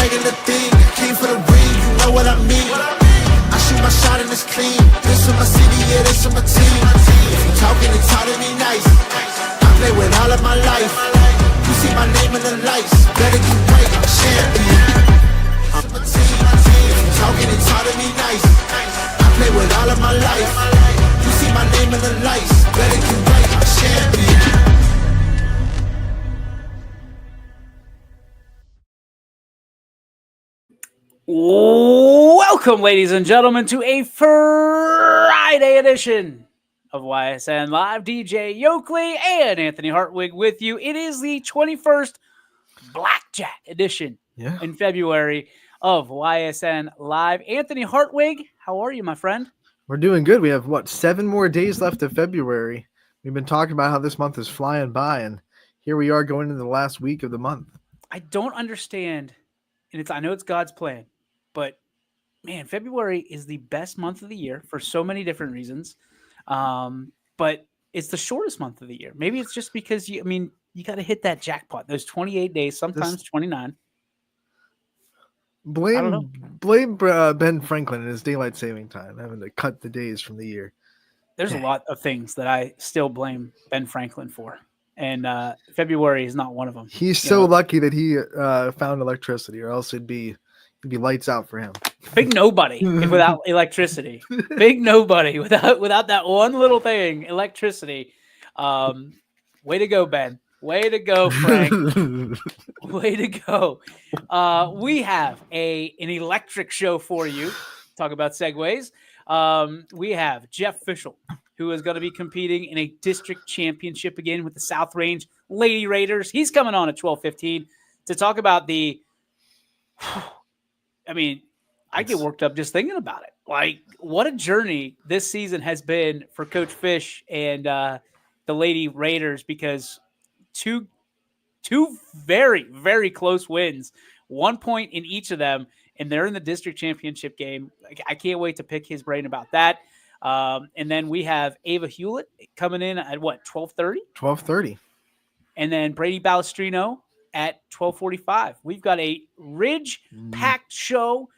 banging the thing. Came for the ring, you know what I mean. I shoot my shot and it's clean. This for my city, yeah, this for my team. If you talking and talking me nice, I play with all of my life. You see my name in the lights, better get right, I'm a champion. I'm a team. If you talking and talking me nice, I play with all of my life. You see my name in the lights, better get right, I'm a champion. Welcome, ladies and gentlemen, to a Friday edition of YSN Live. DJ Yoakley and Anthony Hartwig with you. It is the 21st Blackjack edition in February of YSN Live. Anthony Hartwig, how are you, my friend? We're doing good. We have, 7 more days left of February. We've been talking about how this month is flying by, and here we are going into the last week of the month. I don't understand, and I know it's God's plan, but man, February is the best month of the year for so many different reasons. But it's the shortest month of the year. Maybe it's just because you got to hit that jackpot. Those 28 days, sometimes 29. Blame Ben Franklin and his daylight saving time, having to cut the days from the year. There's a lot of things that I still blame Ben Franklin for. And February is not one of them. He's so lucky that he found electricity, or else it'd be lights out for him. Big nobody without electricity. Big nobody without that one little thing, electricity. Way to go, Ben. Way to go, Frank. Way to go. We have an electric show for you. Talk about segues. We have Jeff Fischel, who is going to be competing in a district championship again with the South Range Lady Raiders. He's coming on at 12:15 to talk about the I get worked up just thinking about it. Like, what a journey this season has been for Coach Fish and the Lady Raiders, because two very, very close wins, 1 point in each of them, and they're in the district championship game. I can't wait to pick his brain about that. And then we have Ava Hewlett coming in at 12:30? 12:30. And then Brady Balestrino at 12:45. We've got a ridge-packed show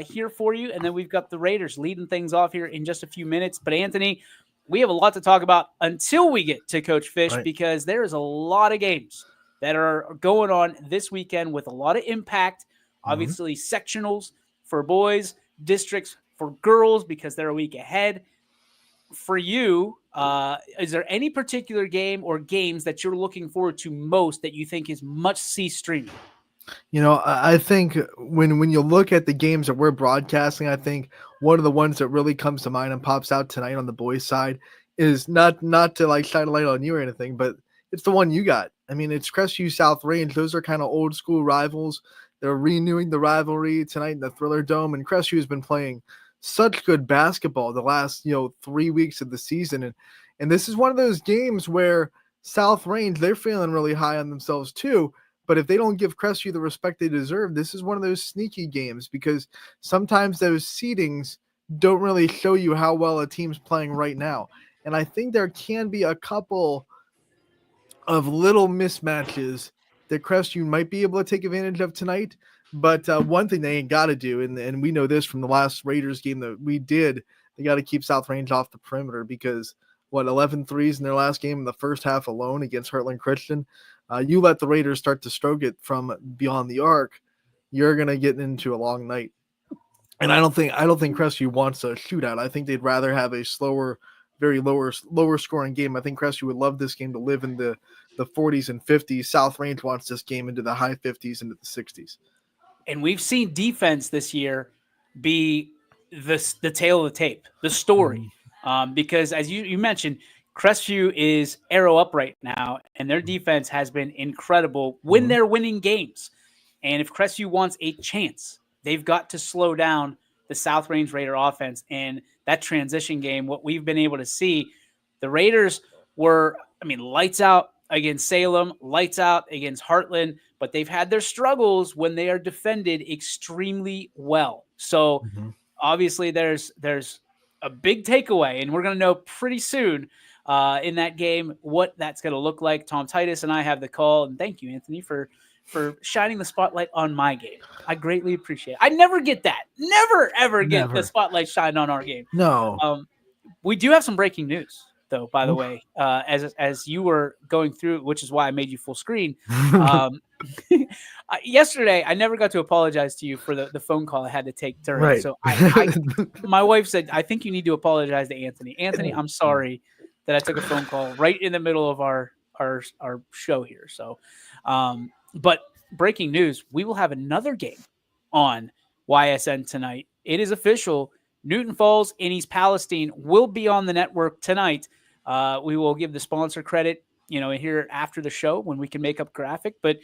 here for you, and then we've got the Raiders leading things off here in just a few minutes. But, Anthony, we have a lot to talk about until we get to Coach Fish, because there is a lot of games that are going on this weekend with a lot of impact. Obviously, sectionals for boys, districts for girls, because they're a week ahead. For you, is there any particular game or games that you're looking forward to most that you think is must-see streaming? I think when you look at the games that we're broadcasting, I think one of the ones that really comes to mind and pops out tonight on the boys' side is not to like shine a light on you or anything, but it's the one you got. I mean, it's Crestview South Range. Those are kind of old school rivals. They're renewing the rivalry tonight in the Thriller Dome, and Crestview has been playing such good basketball the last 3 weeks of the season, and this is one of those games where South Range, they're feeling really high on themselves too. But if they don't give Crestview the respect they deserve, this is one of those sneaky games, because sometimes those seedings don't really show you how well a team's playing right now. And I think there can be a couple of little mismatches that Crestview might be able to take advantage of tonight. But one thing they ain't got to do, and we know this from the last Raiders game that we did, they got to keep South Range off the perimeter, because 11 threes in their last game in the first half alone against Heartland Christian. You let the Raiders start to stroke it from beyond the arc, you're going to get into a long night. And I don't think Crestview wants a shootout. I think they'd rather have a slower, very lower scoring game. I think Crestview would love this game to live in the 40s and 50s. South Range wants this game into the high 50s, into the 60s. And we've seen defense this year be the tail of the tape, the story. Because as you mentioned, Crestview is arrow up right now, and their defense has been incredible when they're winning games. And if Crestview wants a chance, they've got to slow down the South Range Raider offense. And that transition game, what we've been able to see, the Raiders were, lights out against Salem, lights out against Heartland, but they've had their struggles when they are defended extremely well. So obviously there's a big takeaway, and we're going to know pretty soon in that game, what that's going to look like. Tom Titus and I have the call, and thank you, Anthony, for shining the spotlight on my game. I greatly appreciate it. I never get that. Never, ever get the spotlight shined on our game. No. We do have some breaking news, though, by the way, as you were going through, which is why I made you full screen. Yesterday, I never got to apologize to you for the phone call I had to take during. Right. So my wife said, I think you need to apologize to Anthony. Anthony, I'm sorry that I took a phone call right in the middle of our show here. So, but breaking news, we will have another game on YSN tonight. It is official. Newton Falls and East Palestine will be on the network tonight. We will give the sponsor credit, here after the show when we can make up graphic. But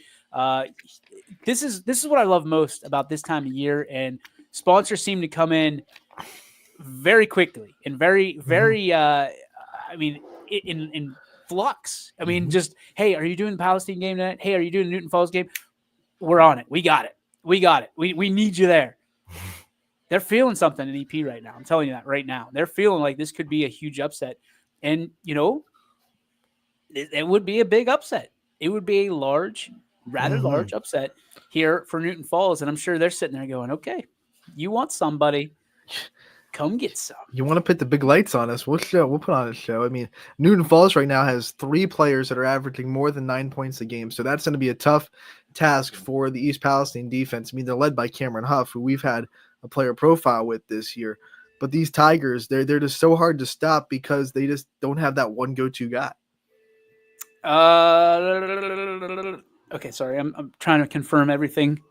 this is what I love most about this time of year, and sponsors seem to come in very quickly and very, very. In flux. I mean, just, hey, are you doing the Palestine game tonight? Hey, are you doing the Newton Falls game? We're on it. We got it. We need you there. They're feeling something in EP right now. I'm telling you that right now. They're feeling like this could be a huge upset. And, it would be a big upset. It would be a large, rather large upset here for Newton Falls. And I'm sure they're sitting there going, okay, you want somebody, come get some. You want to put the big lights on us? We'll put on a show. I mean, Newton Falls right now has 3 players that are averaging more than 9 points a game. So that's going to be a tough task for the East Palestine defense. I mean, they're led by Cameron Huff, who we've had a player profile with this year. But these Tigers, they're just so hard to stop because they just don't have that one go-to guy. Okay, sorry. I'm trying to confirm everything.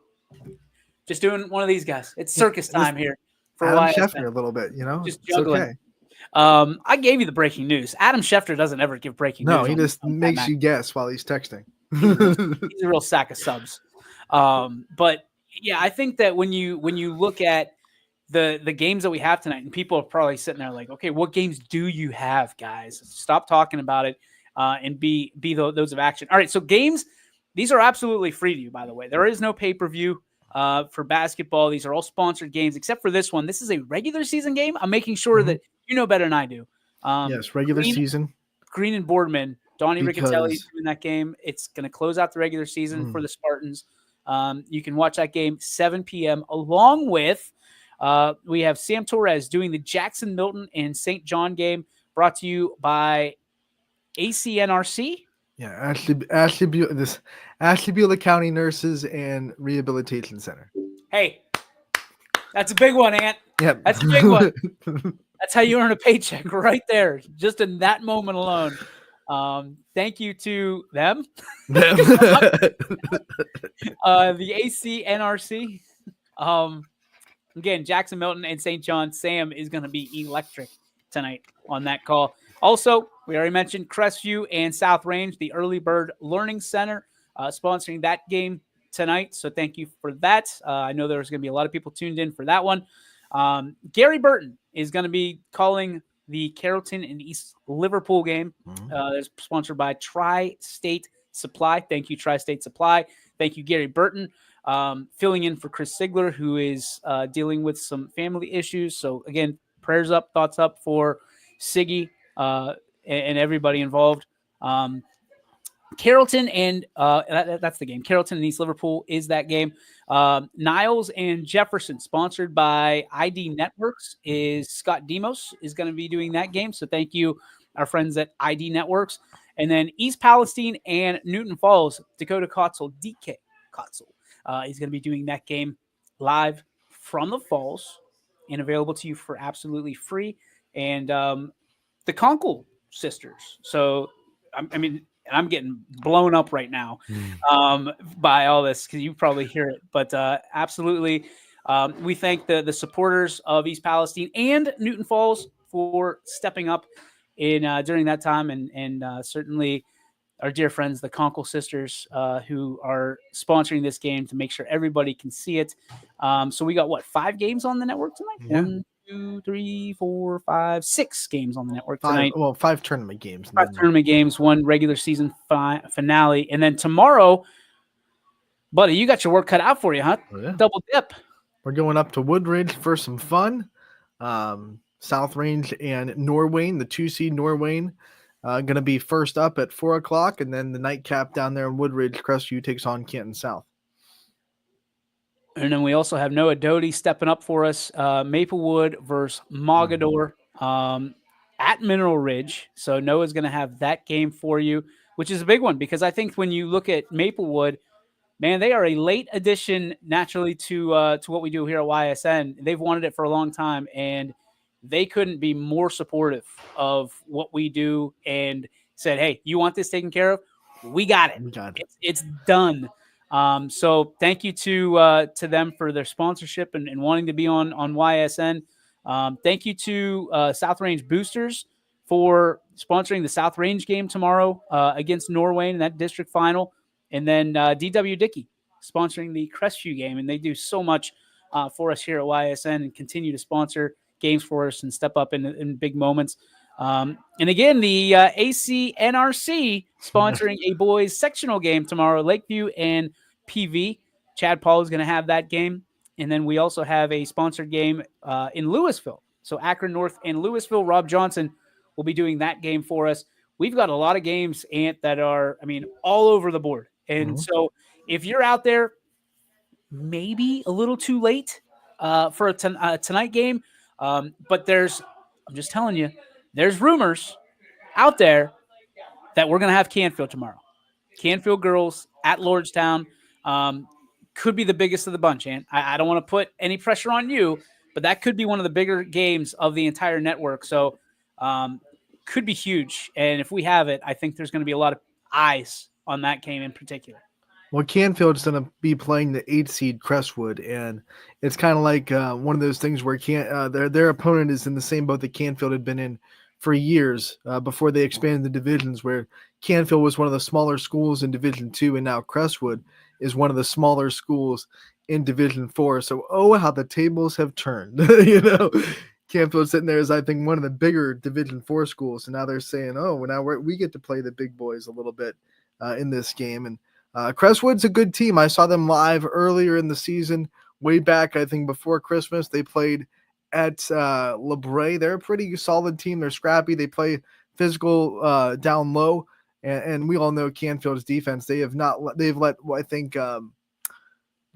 Just doing one of these guys. It's circus time here. For Adam Schefter a little bit, just juggling. It's okay. I gave you the breaking news. Adam Schefter doesn't ever give breaking news. No, he just makes you guess while he's texting. He's a real sack of subs. But yeah, I think that when you look at the games that we have tonight, and people are probably sitting there like, okay, what games do you have, guys? Stop talking about it and be those of action. All right, so games, these are absolutely free to you, by the way. There is no pay-per-view. For basketball, these are all sponsored games, except for this one. This is a regular season game. I'm making sure that you know better than I do. Yes, regular season. Green and Boardman, Donnie Riccatelli is doing that game. It's going to close out the regular season for the Spartans. You can watch that game 7 p.m. along with we have Sam Torres doing the Jackson Milton and St. John game, brought to you by ACNRC. Yeah, Ashtabula County Nurses and Rehabilitation Center. Hey, that's a big one, Ant. Yep. That's a big one. That's how you earn a paycheck right there, just in that moment alone. Thank you to them. The ACNRC. Again, Jackson Milton and St. John. Sam is going to be electric tonight on that call. Also, we already mentioned Crestview and South Range, the Early Bird Learning Center, sponsoring that game tonight. So thank you for that. I know there's going to be a lot of people tuned in for that one. Gary Burton is going to be calling the Carrollton and East Liverpool game. That's sponsored by Tri-State Supply. Thank you, Tri-State Supply. Thank you, Gary Burton. Filling in for Chris Sigler, who is dealing with some family issues. So again, prayers up, thoughts up for Siggy and everybody involved. Carrollton and that's the game. Carrollton and East Liverpool is that game. Niles and Jefferson, sponsored by ID Networks, is Scott Demos is going to be doing that game. So thank you, our friends at ID Networks. And then East Palestine and Newton Falls, Dakota Kotzel, DK Kotzel, is going to be doing that game live from the Falls and available to you for absolutely free. And the Conkle sisters. So, I mean, I'm getting blown up right now by all this because you probably hear it. But absolutely, we thank the supporters of East Palestine and Newton Falls for stepping up in during that time, and certainly our dear friends, the Conkle sisters, who are sponsoring this game to make sure everybody can see it. So we got 5 games on the network tonight? Yeah. 1, 2, 3, 4, 5, 6 games on the network tonight. 5 tournament games. 5 tournament games, 1 regular season finale. And then tomorrow, buddy, you got your work cut out for you, huh? Oh, yeah. Double dip. We're going up to Woodridge for some fun. South Range and Norwayne, the 2 seed Norwayne, going to be first up at 4 o'clock, and then the nightcap down there in Woodridge, Crestview takes on Canton South. And then we also have Noah Doty stepping up for us. Maplewood versus Mogador at Mineral Ridge. So Noah's going to have that game for you, which is a big one because I think when you look at Maplewood, man, they are a late addition naturally to what we do here at YSN. They've wanted it for a long time, and they couldn't be more supportive of what we do and said, hey, you want this taken care of? We got it. It's done. So thank you to them for their sponsorship and wanting to be on YSN. Thank you to South Range Boosters for sponsoring the South Range game tomorrow against Norway in that district final. And then DW Dickey sponsoring the Crestview game. And they do so much for us here at YSN and continue to sponsor games for us and step up in big moments. And again, the ACNRC sponsoring a boys sectional game tomorrow, Lakeview and PV. Chad Paul is going to have that game. And then we also have a sponsored game in Louisville. So Akron North and Louisville, Rob Johnson will be doing that game for us. We've got a lot of games, Ant, that are, all over the board. And so if you're out there, maybe a little too late for a tonight game, but I'm just telling you, there's rumors out there that we're going to have Canfield tomorrow. Canfield girls at Lordstown could be the biggest of the bunch, and I don't want to put any pressure on you, but that could be one of the bigger games of the entire network. So could be huge. And if we have it, I think there's going to be a lot of eyes on that game in particular. Well, Canfield's going to be playing the 8 seed Crestwood, and it's kind of like one of those things where their opponent is in the same boat that Canfield had been in for years before they expanded the divisions, where Canfield was one of the smaller schools in Division 2, and now Crestwood is one of the smaller schools in Division 4. So, how the tables have turned. Canfield sitting there as, I think, one of the bigger Division 4 schools, and now they're saying, now we get to play the big boys a little bit in this game. And Crestwood's a good team. I saw them live earlier in the season, way back, I think, before Christmas. They played at LeBray. They're a pretty solid team. They're scrappy. They play physical down low, and we all know Canfield's defense. They've let I think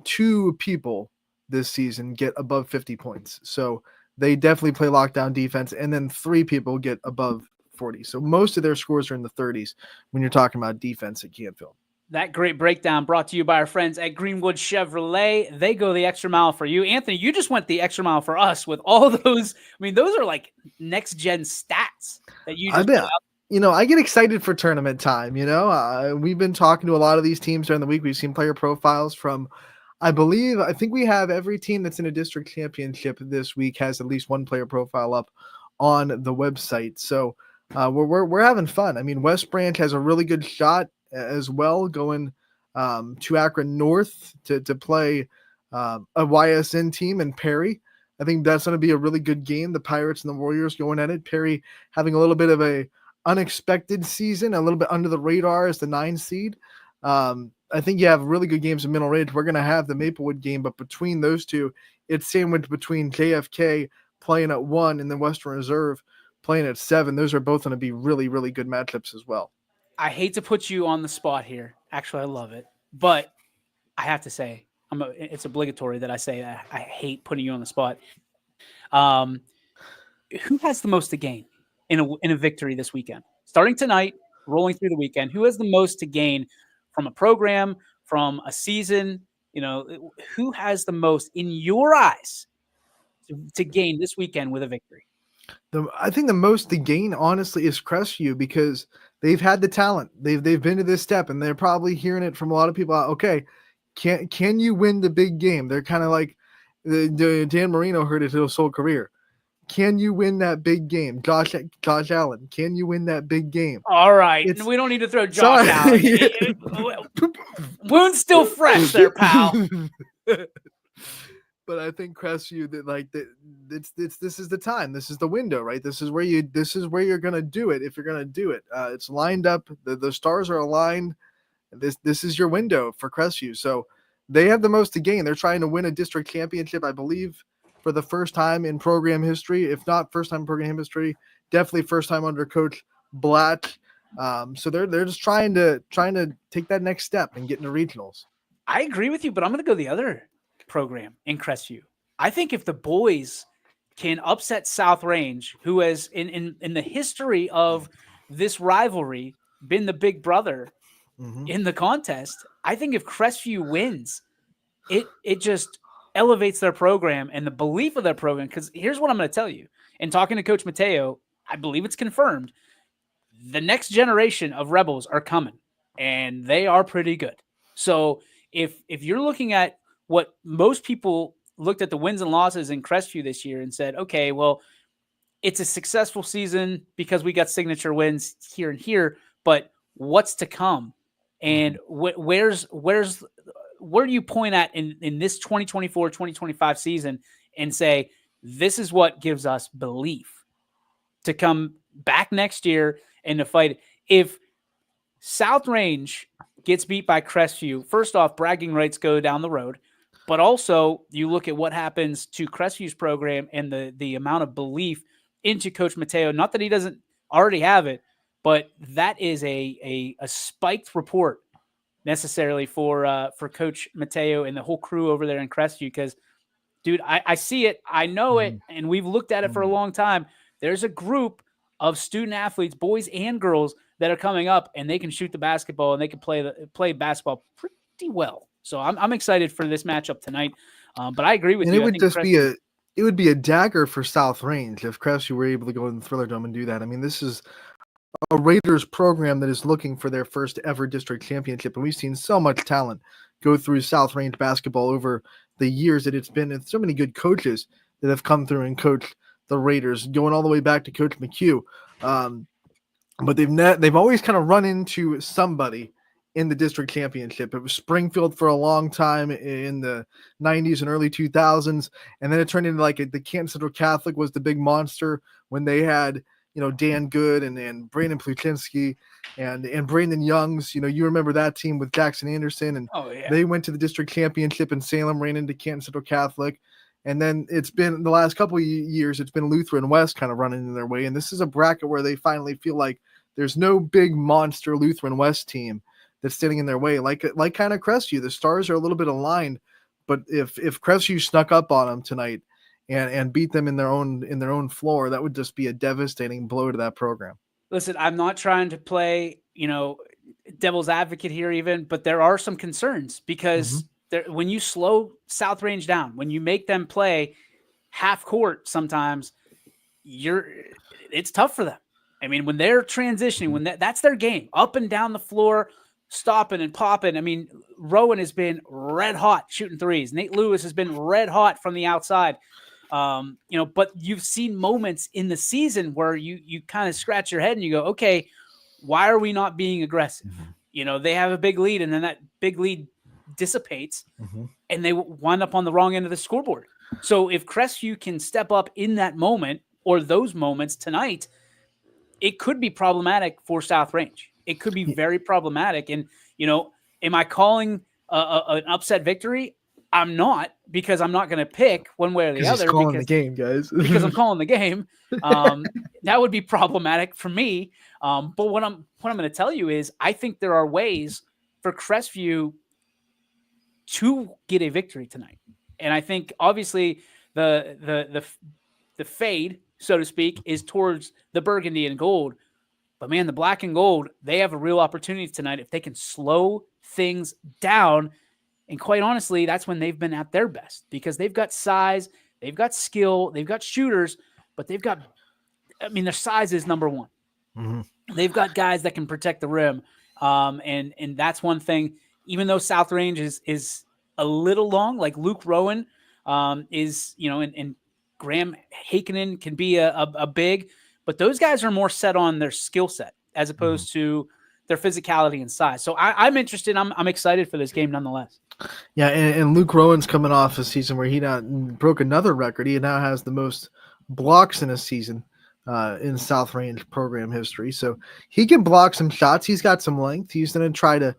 2 people this season get above 50 points. So they definitely play lockdown defense, and then 3 people get above 40. So most of their scores are in the 30s when you're talking about defense at Canfield. That great breakdown brought to you by our friends at Greenwood Chevrolet. They go the extra mile for you. Anthony, you just went the extra mile for us with all those. Those are like next-gen stats that you just put out. I get excited for tournament time. We've been talking to a lot of these teams during the week. We've seen player profiles from, I think we have every team that's in a district championship this week has at least one player profile up on the website. So we're having fun. West Branch has a really good shot as well, going to Akron North to play a YSN team in Perry. I think that's going to be a really good game. The Pirates and the Warriors going at it. Perry having a little bit of a unexpected season, a little bit under the radar as the 9 seed. I think you have really good games in Mineral Ridge. We're going to have the Maplewood game, but between those two, it's sandwiched between JFK playing at 1 and then Western Reserve playing at 7. Those are both going to be really, really good matchups as well. I hate to put you on the spot here. Actually, I love it. But I have to say, it's obligatory that I say that I hate putting you on the spot. Who has the most to gain in a victory this weekend? Starting tonight, rolling through the weekend, who has the most to gain from a program, from a season? Who has the most, in your eyes, to gain this weekend with a victory? I think the most to gain, honestly, is Crestview, because they've had the talent. They've been to this step, and they're probably hearing it from a lot of people. Okay, can you win the big game? They're kind of like Dan Marino heard it his whole career. Can you win that big game? Josh Allen, can you win that big game? All right. We don't need to throw Josh Allen. Wound's still fresh there, pal. But I think Crestview, this is the time. This is the window, right? This is where you're gonna do it if you're gonna do it. It's lined up. The stars are aligned. This is your window for Crestview. So they have the most to gain. They're trying to win a district championship, I believe, for the first time in program history. If not first time in program history, definitely first time under Coach Blatt. So they're just trying to take that next step and get into regionals. I agree with you, but I'm going to go the other program in Crestview. I think if the boys can upset South Range, who has in the history of this rivalry been the big brother in the contest, I think if Crestview wins, it just elevates their program and the belief of their program. Because here's what I'm going to tell you. In talking to Coach Mateo, I believe it's confirmed. The next generation of Rebels are coming, and they are pretty good. So if you're looking at what most people looked at the wins and losses in Crestview this year and said, okay, well, it's a successful season because we got signature wins here and here, but what's to come? And where do you point at in this 2024-2025 season and say, this is what gives us belief to come back next year and to fight? If South Range gets beat by Crestview, first off, bragging rights go down the road, but also you look at what happens to Crestview's program and the amount of belief into Coach Mateo. Not that he doesn't already have it, but that is a spiked report necessarily for Coach Mateo and the whole crew over there in Crestview. Because, dude, I see it, I know it, and we've looked at it for a long time. There's a group of student athletes, boys and girls, that are coming up, and they can shoot the basketball and they can play basketball pretty well. So I'm excited for this matchup tonight. But I agree with you. It would just be a dagger for South Range if Crestview were able to go in the Thriller Dome and do that. I mean, this is a Raiders program that is looking for their first ever district championship, and we've seen so much talent go through South Range basketball over the years that it's been, and so many good coaches that have come through and coached the Raiders, going all the way back to Coach McHugh. But they've always kind of run into somebody in the district championship. It was Springfield for a long time in the 90s and early 2000s, and then it turned into the Canton Central Catholic was the big monster when they had Dan Good and Brandon Pluchinski and Brandon Youngs. You remember that team with Jackson Anderson, and they went to the district championship in Salem, ran into Canton Central Catholic. And then it's been the last couple of years, it's been Lutheran West kind of running in their way. And this is a bracket where they finally feel like there's no big monster Lutheran West team that's standing in their way. Like kind of Crestview, the stars are a little bit aligned. But if Crestview snuck up on them tonight and beat them in their own floor, that would just be a devastating blow to that program. Listen, I'm not trying to play, devil's advocate here even, but there are some concerns because when you slow South Range down, when you make them play half court, sometimes it's tough for them. I mean, when they're transitioning, when that's their game, up and down the floor, stopping and popping. I mean, Rowan has been red hot shooting threes. Nate Lewis has been red hot from the outside. But you've seen moments in the season where you kind of scratch your head and you go, okay, why are we not being aggressive? They have a big lead, and then that big lead dissipates and they wind up on the wrong end of the scoreboard. So if Crestview can step up in that moment or those moments tonight, it could be problematic for South Range. It could be very problematic. And, am I calling an upset victory? I'm not, because I'm not going to pick one way or the other. The game, guys. Because I'm calling the game. That would be problematic for me. But what I'm going to tell you is I think there are ways for Crestview to get a victory tonight. And I think obviously the fade, so to speak, is towards the burgundy and gold. But man, the black and gold, they have a real opportunity tonight if they can slow things down. And quite honestly, that's when they've been at their best, because they've got size, they've got skill, they've got shooters, but their size is number one. They've got guys that can protect the rim. And that's one thing. Even though South Range is a little long, like Luke Rowan is, and Graham Hakenen can be a big, but those guys are more set on their skill set as opposed to their physicality and size. So I'm interested. I'm excited for this game nonetheless. Yeah, and Luke Rowan's coming off a season where he broke another record. He now has the most blocks in a season in South Range program history. So he can block some shots. He's got some length. He's going to try to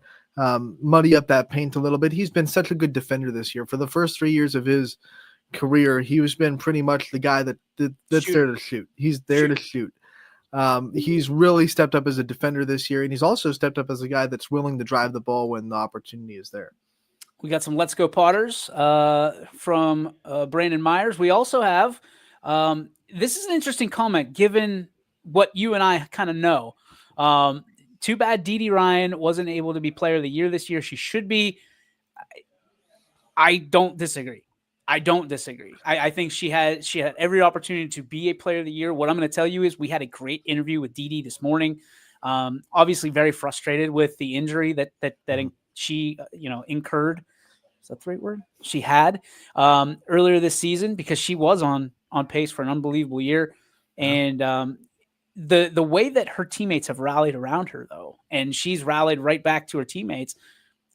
muddy up that paint a little bit. He's been such a good defender this year. For the first 3 years of his career, he has been pretty much the guy that's there to shoot. He's there to shoot. He's really stepped up as a defender this year, and he's also stepped up as a guy that's willing to drive the ball when the opportunity is there. We got some Let's Go Potters from Brandon Myers. We also have this is an interesting comment given what you and I kind of know. Too bad Dee Dee Ryan wasn't able to be Player of the Year this year. She should be. I don't disagree. I think she had every opportunity to be a Player of the Year. What I'm going to tell you is we had a great interview with Dee Dee this morning. Obviously very frustrated with the injury that she incurred. Is that the right word? She had earlier this season, because she was on pace for an unbelievable year. And the way that her teammates have rallied around her, though, and she's rallied right back to her teammates,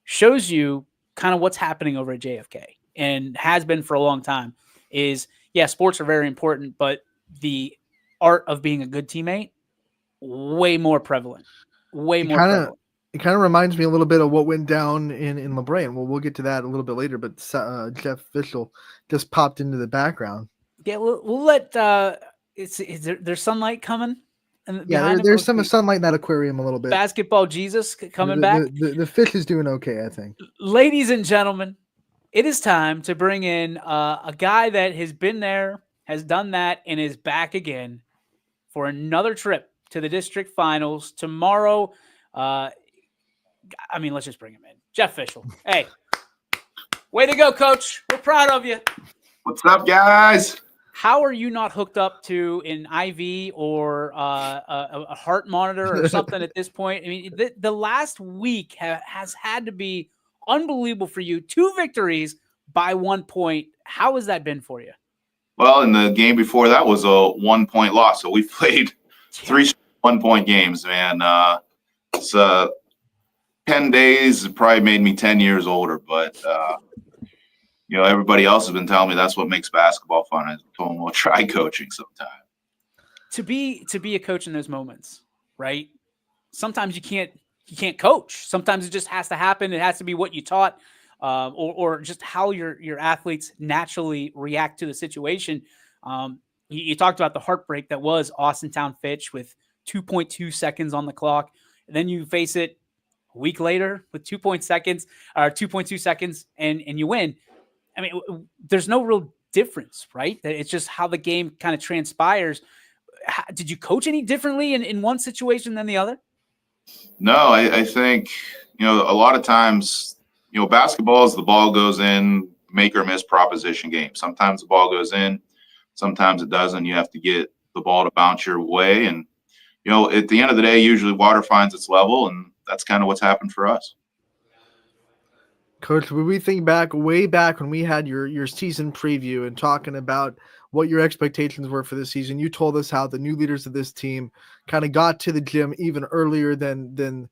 shows you kind of what's happening over at JFK, and has been for a long time. Is, yeah, sports are very important, but the art of being a good teammate, way more prevalent. Prevalent. It kind of reminds me a little bit of what went down in La Brea. Well, we'll get to that a little bit later, but Jeff Fischel just popped into the background. Yeah, we'll let there's sunlight coming. Yeah, there's some sunlight in that aquarium a little bit. Basketball Jesus coming back. The fish is doing okay, I think. Ladies and gentlemen, it is time to bring in a guy that has been there, has done that, and is back again for another trip to the district finals tomorrow. Let's just bring him in. Jeff Fischel. Hey, way to go, Coach. We're proud of you. What's up, guys? How are you not hooked up to an IV or a heart monitor or something at this point? I mean, the last week has had to be unbelievable for you. 2 victories by 1 point. How has that been for you? Well, in the game before that was a 1-point loss. So we played 3 1-point games, man. It's 10 days. It probably made me 10 years older, but everybody else has been telling me that's what makes basketball fun. I told them, well, try coaching sometime. To be a coach in those moments, right? Sometimes you can't coach. Sometimes it just has to happen. It has to be what you taught, or just how your athletes naturally react to the situation. You talked about the heartbreak that was Austintown Fitch with 2.2 seconds on the clock. And then you face it a week later with 2.2 seconds and you win. I mean, there's no real difference, right? It's just how the game kind of transpires. Did you coach any differently in one situation than the other? No, I think, a lot of times, basketball is the ball goes in, make or miss proposition game. Sometimes the ball goes in, sometimes it doesn't. You have to get the ball to bounce your way. And, at the end of the day, usually water finds its level, and that's kind of what's happened for us. Coach, when we think way back when we had your season preview and talking about what your expectations were for this season, you told us how the new leaders of this team kind of got to the gym even earlier than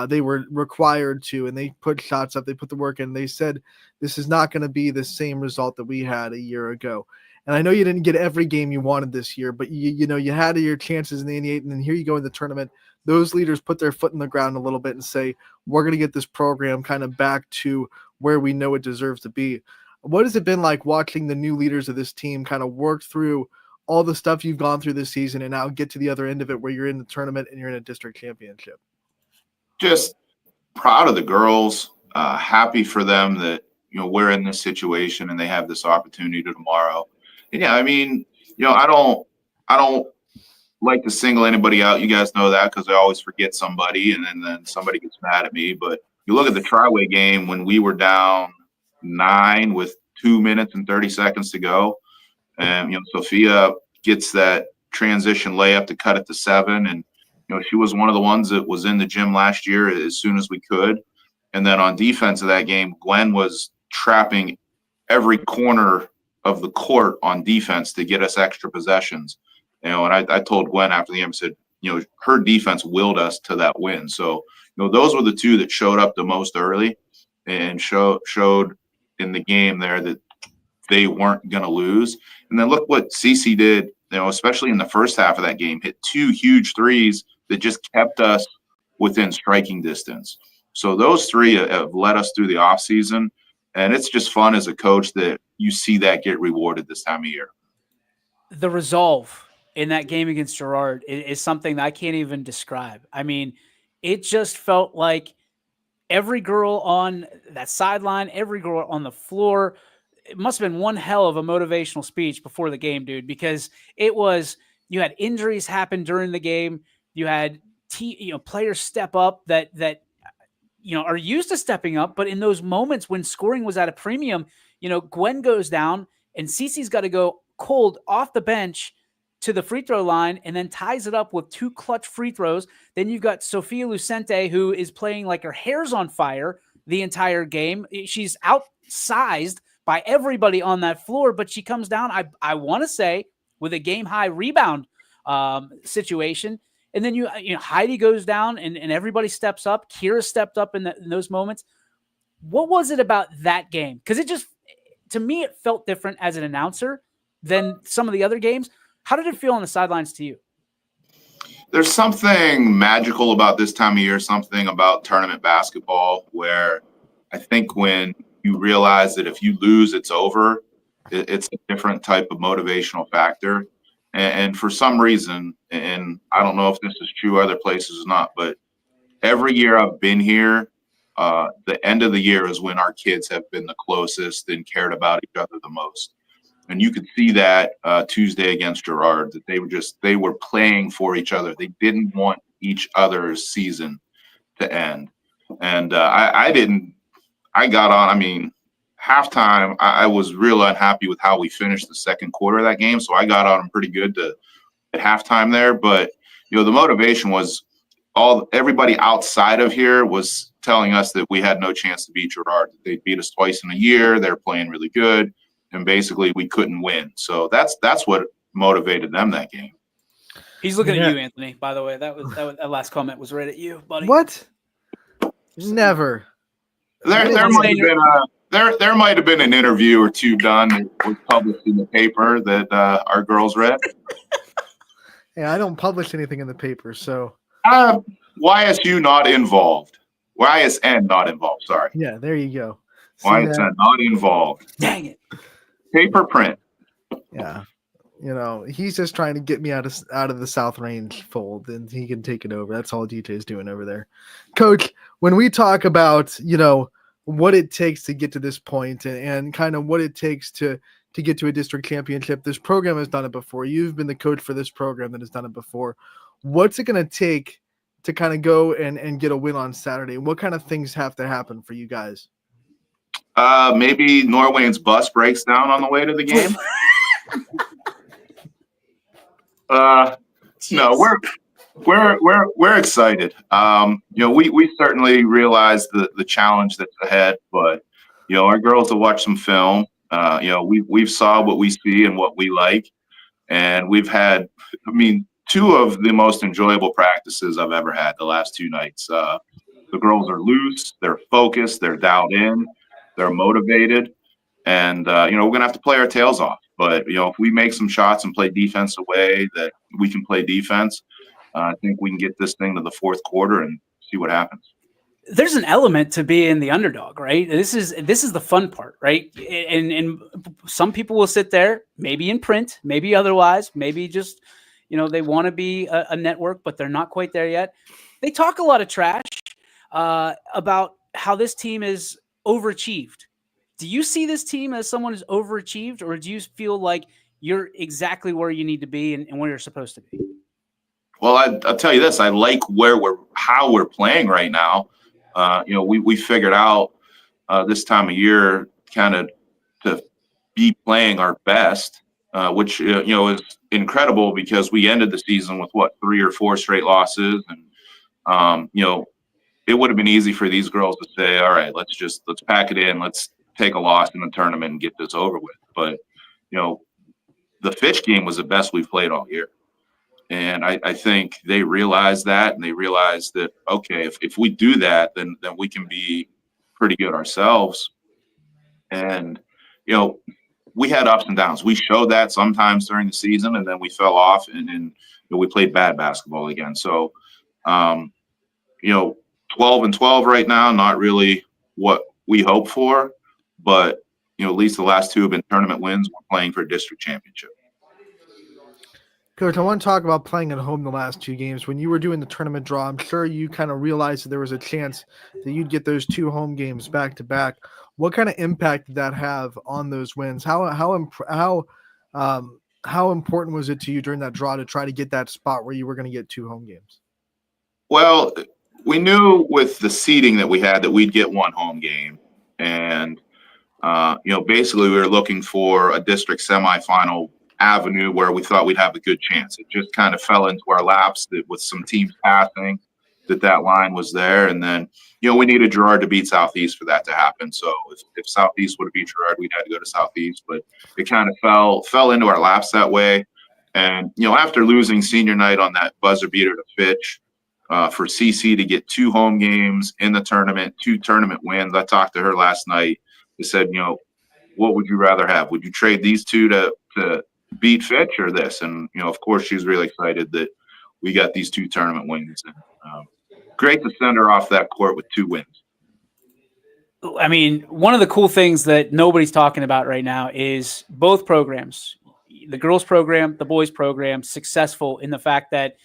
they were required to, and they put shots up, they put the work in. They said this is not going to be the same result that we had a year ago. And I know you didn't get every game you wanted this year, but you had your chances in the 88, and then here you go in the tournament. Those leaders put their foot in the ground a little bit and say, we're going to get this program kind of back to where we know it deserves to be. What has it been like watching the new leaders of this team kind of work through all the stuff you've gone through this season and now get to the other end of it where you're in the tournament and you're in a district championship? Just proud of the girls, happy for them that, we're in this situation and they have this opportunity tomorrow. And yeah, I mean, I don't like to single anybody out. You guys know that because I always forget somebody and then somebody gets mad at me. But you look at the Tri-Way game when we were down 9 with 2 minutes and 30 seconds to go. And, Sophia gets that transition layup to cut it to 7. And, she was one of the ones that was in the gym last year as soon as we could. And then on defense of that game, Gwen was trapping every corner of the court on defense to get us extra possessions. And I told Gwen after the game, I said, her defense willed us to that win. So, those were the 2 that showed up the most early and showed in the game there that they weren't going to lose. And then look what Cece did, especially in the first half of that game, hit 2 huge threes that just kept us within striking distance. So those 3 have led us through the offseason. And it's just fun as a coach that you see that get rewarded this time of year. The resolve in that game against Girard is something that I can't even describe. I mean, it just felt like every girl on that sideline, every girl on the floor, it must have been one hell of a motivational speech before the game, dude, because it was, you had injuries happen during the game. You had players step up that are used to stepping up, but in those moments when scoring was at a premium, Gwen goes down and Cece's got to go cold off the bench to the free throw line and then ties it up with 2 clutch free throws. Then you've got Sofia Lucente, who is playing like her hair's on fire the entire game. She's outsized by everybody on that floor, but she comes down, I want to say, with a game high rebound situation. And then Heidi goes down and everybody steps up. Kira stepped up in those moments. What was it about that game? Because to me, it felt different as an announcer than some of the other games. How did it feel on the sidelines to you? There's something magical about this time of year, something about tournament basketball, where I think when you realize that if you lose, it's over, it's a different type of motivational factor. And for some reason, and I don't know if this is true other places or not, but every year I've been here, the end of the year is when our kids have been the closest and cared about each other the most. And you could see that Tuesday against Girard, that they were playing for each other. They didn't want each other's season to end. And I got on, halftime, I was real unhappy with how we finished the second quarter of that game. So I got on pretty good at halftime there. But, the motivation was everybody outside of here was telling us that we had no chance to beat Girard. They beat us twice in a year. They're playing really good. And basically we couldn't win. So that's what motivated them that game. He's looking at you, Anthony, by the way. That last comment was right at you, buddy. What? Never. There might have been an interview or two done that was published in the paper that our girls read. Hey, I don't publish anything in the paper, so. YSU not involved. YSN not involved, sorry. Yeah, there you go. YSN not involved. Dang it. Paper print. Yeah. He's just trying to get me out of the South Range fold, and he can take it over. That's all DJ is doing over there. Coach, when we talk about, what it takes to get to this point and kind of what it takes to get to a district championship, this program has done it before. You've been the coach for this program that has done it before. What's it going to take to kind of go and get a win on Saturday? What kind of things have to happen for you guys? Maybe Norwayne's bus breaks down on the way to the game. No, we're excited. We certainly realize the challenge that's ahead, but our girls have watched some film. We've saw what we see and what we like, and we've had, 2 of the most enjoyable practices I've ever had the last 2 nights. The girls are loose, they're focused, they're dialed in, they're motivated, and we're gonna have to play our tails off. But if we make some shots and play defense the way that we can play defense, I think we can get this thing to the fourth quarter and see what happens. There's an element to being the underdog, right? This is the fun part, right? And some people will sit there, maybe in print, maybe otherwise, maybe just they want to be a network, but they're not quite there yet. They talk a lot of trash about how this team is overachieved. Do you see this team as someone who's overachieved, or do you feel like you're exactly where you need to be and where you're supposed to be? Well, I'll tell you this: I like how we're playing right now. We figured out this time of year kind of to be playing our best, which is incredible because we ended the season with 3 or 4 straight losses, and it would have been easy for these girls to say, all right, let's pack it in, let's take a loss in the tournament and get this over with. But the Fitch game was the best we've played all year. And I think they realize that, and they realize that, okay, if we do that, then we can be pretty good ourselves. And, we had ups and downs. We showed that sometimes during the season, and then we fell off and we played bad basketball again. So, 12-12 right now, not really what we hope for, but, at least the last 2 have been tournament wins. We're playing for a district championship. Coach, I want to talk about playing at home the last 2 games. When you were doing the tournament draw, I'm sure you kind of realized that there was a chance that you'd get those 2 home games back to back. What kind of impact did that have on those wins? How important was it to you during that draw to try to get that spot where you were going to get 2 home games? Well, we knew with the seeding that we had that we'd get 1 home game, and basically we were looking for a district semifinal avenue where we thought we'd have a good chance. It just kind of fell into our laps that with some teams passing that line was there. And then, we needed Girard to beat Southeast for that to happen. So if Southeast would have beat Girard, we'd had to go to Southeast, but it kind of fell into our laps that way. And, after losing senior night on that buzzer beater to Fitch, for CC to get 2 home games in the tournament, 2 tournament wins. I talked to her last night. I said, what would you rather have? Would you trade these 2 to beat Fitch or this? And, of course, she's really excited that we got these 2 tournament wins. And great to send her off that court with 2 wins. I mean, one of the cool things that nobody's talking about right now is both programs, the girls program, the boys program, successful in the fact that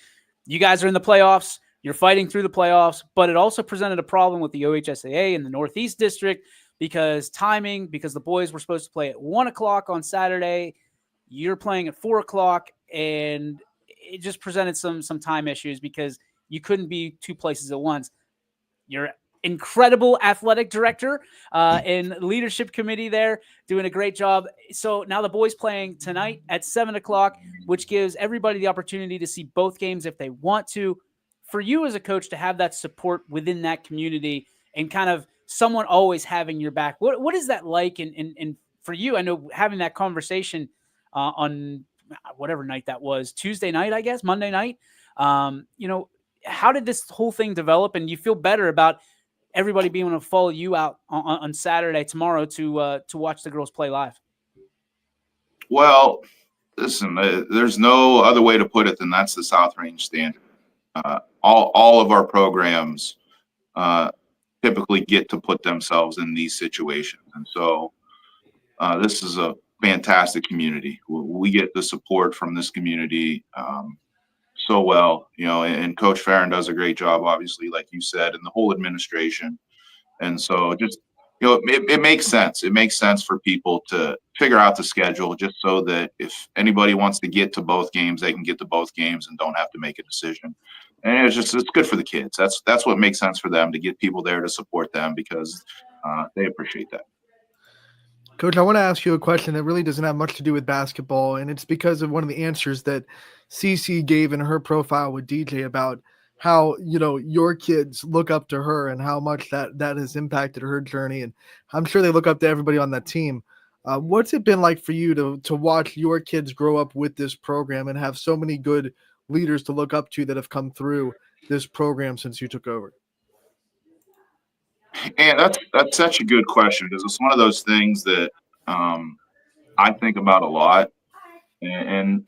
you guys are in the playoffs, you're fighting through the playoffs, but it also presented a problem with the OHSAA in the Northeast District because the boys were supposed to play at 1:00 on Saturday. You're playing at 4:00, and it just presented some time issues because you couldn't be 2 places at once. You're incredible athletic director and leadership committee there doing a great job. So now the boys playing tonight at 7:00, which gives everybody the opportunity to see both games if they want to. For you as a coach to have that support within that community and kind of someone always having your back, what is that like? And for you, I know having that conversation on whatever night that was, Tuesday night, I guess, Monday night, how did this whole thing develop? And you feel better about everybody being able to follow you out on Saturday tomorrow to watch the girls play live? Well, listen, there's no other way to put it than that's the South Range standard. All of our programs typically get to put themselves in these situations. And so this is a fantastic community. We get the support from this community so well, and Coach Farron does a great job, obviously, like you said, and the whole administration. And so just, it makes sense. It makes sense for people to figure out the schedule just so that if anybody wants to get to both games, they can get to both games and don't have to make a decision. And it's good for the kids. That's what makes sense for them, to get people there to support them because they appreciate that. Coach, I want to ask you a question that really doesn't have much to do with basketball, and it's because of one of the answers that CC gave in her profile with DJ about how, your kids look up to her and how much that has impacted her journey. And I'm sure they look up to everybody on that team. What's it been like for you to watch your kids grow up with this program and have so many good leaders to look up to that have come through this program since you took over? And that's such a good question because it's one of those things that I think about a lot. And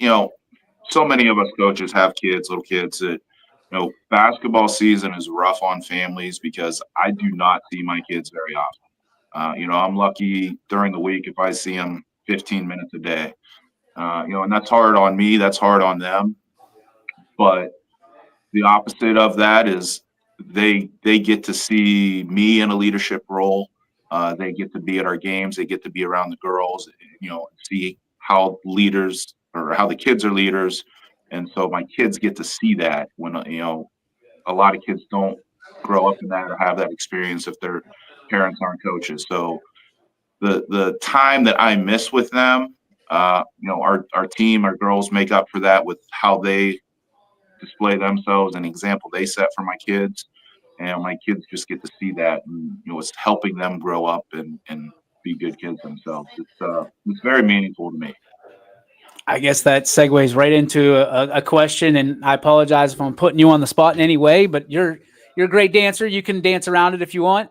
so many of us coaches have kids, little kids that, basketball season is rough on families because I do not see my kids very often. I'm lucky during the week if I see them 15 minutes a day. And that's hard on me. That's hard on them. But the opposite of that is they get to see me in a leadership role. They get to be at our games. They get to be around the girls, see how leaders or how the kids are leaders. And so my kids get to see that when, a lot of kids don't grow up in that or have that experience if their parents aren't coaches. So the time that I miss with them, our team, our girls make up for that with how they display themselves, an example they set for my kids. And my kids just get to see that, and it's helping them grow up and be good kids themselves. It's very meaningful to me. I guess that segues right into a question, and I apologize if I'm putting you on the spot in any way, but you're a great dancer. You can dance around it if you want.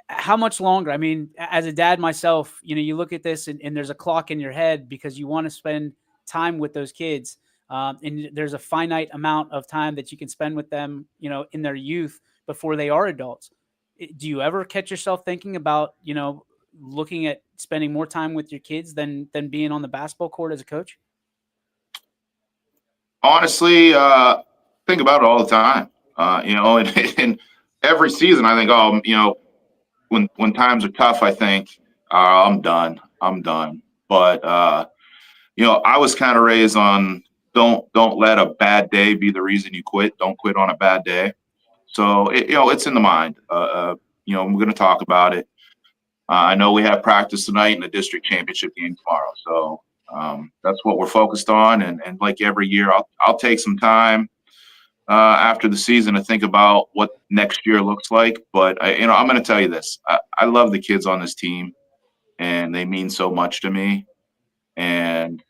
How much longer? I mean, as a dad myself, you look at this and there's a clock in your head because you want to spend time with those kids. And there's a finite amount of time that you can spend with them, in their youth before they are adults. Do you ever catch yourself thinking about, looking at spending more time with your kids than being on the basketball court as a coach? honestly, think about it all the time. And every season, I think, when times are tough, I think I'm done. But I was kind of raised on don't let a bad day be the reason you quit. Don't quit on a bad day. So it's in the mind. We're going to talk about it. I know we have practice tonight in the district championship game tomorrow. So that's what we're focused on. And like every year, I'll take some time after the season to think about what next year looks like. But I'm going to tell you this: I love the kids on this team, and they mean so much to me. And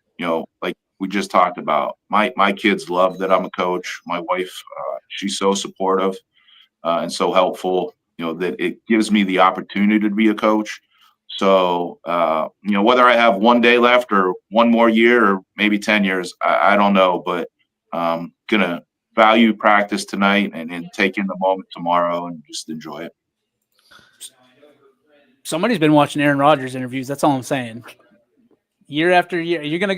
like we just talked about, my kids love that I'm a coach. My wife, she's so supportive and so helpful. That it gives me the opportunity to be a coach. So whether I have one day left or one more year or maybe 10 years, I don't know, but gonna value practice tonight and take in the moment tomorrow and just enjoy it. Somebody's been watching Aaron Rodgers interviews. That's all I'm saying. Year after year, are you gonna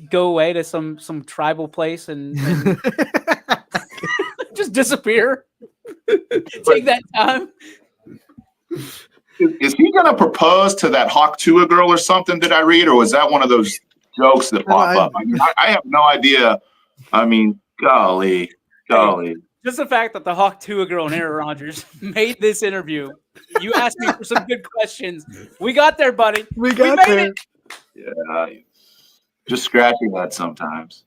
go away to some tribal place and just disappear? Take that time. Is he going to propose to that Hawk Tua girl or something? Did I read, or was that one of those jokes that pop up? I have no idea. I mean, golly. Just the fact that the Hawk Tua girl and Aaron Rodgers made this interview. You asked me for some good questions. We got there, buddy. We got there. It. Yeah, just scratching that sometimes.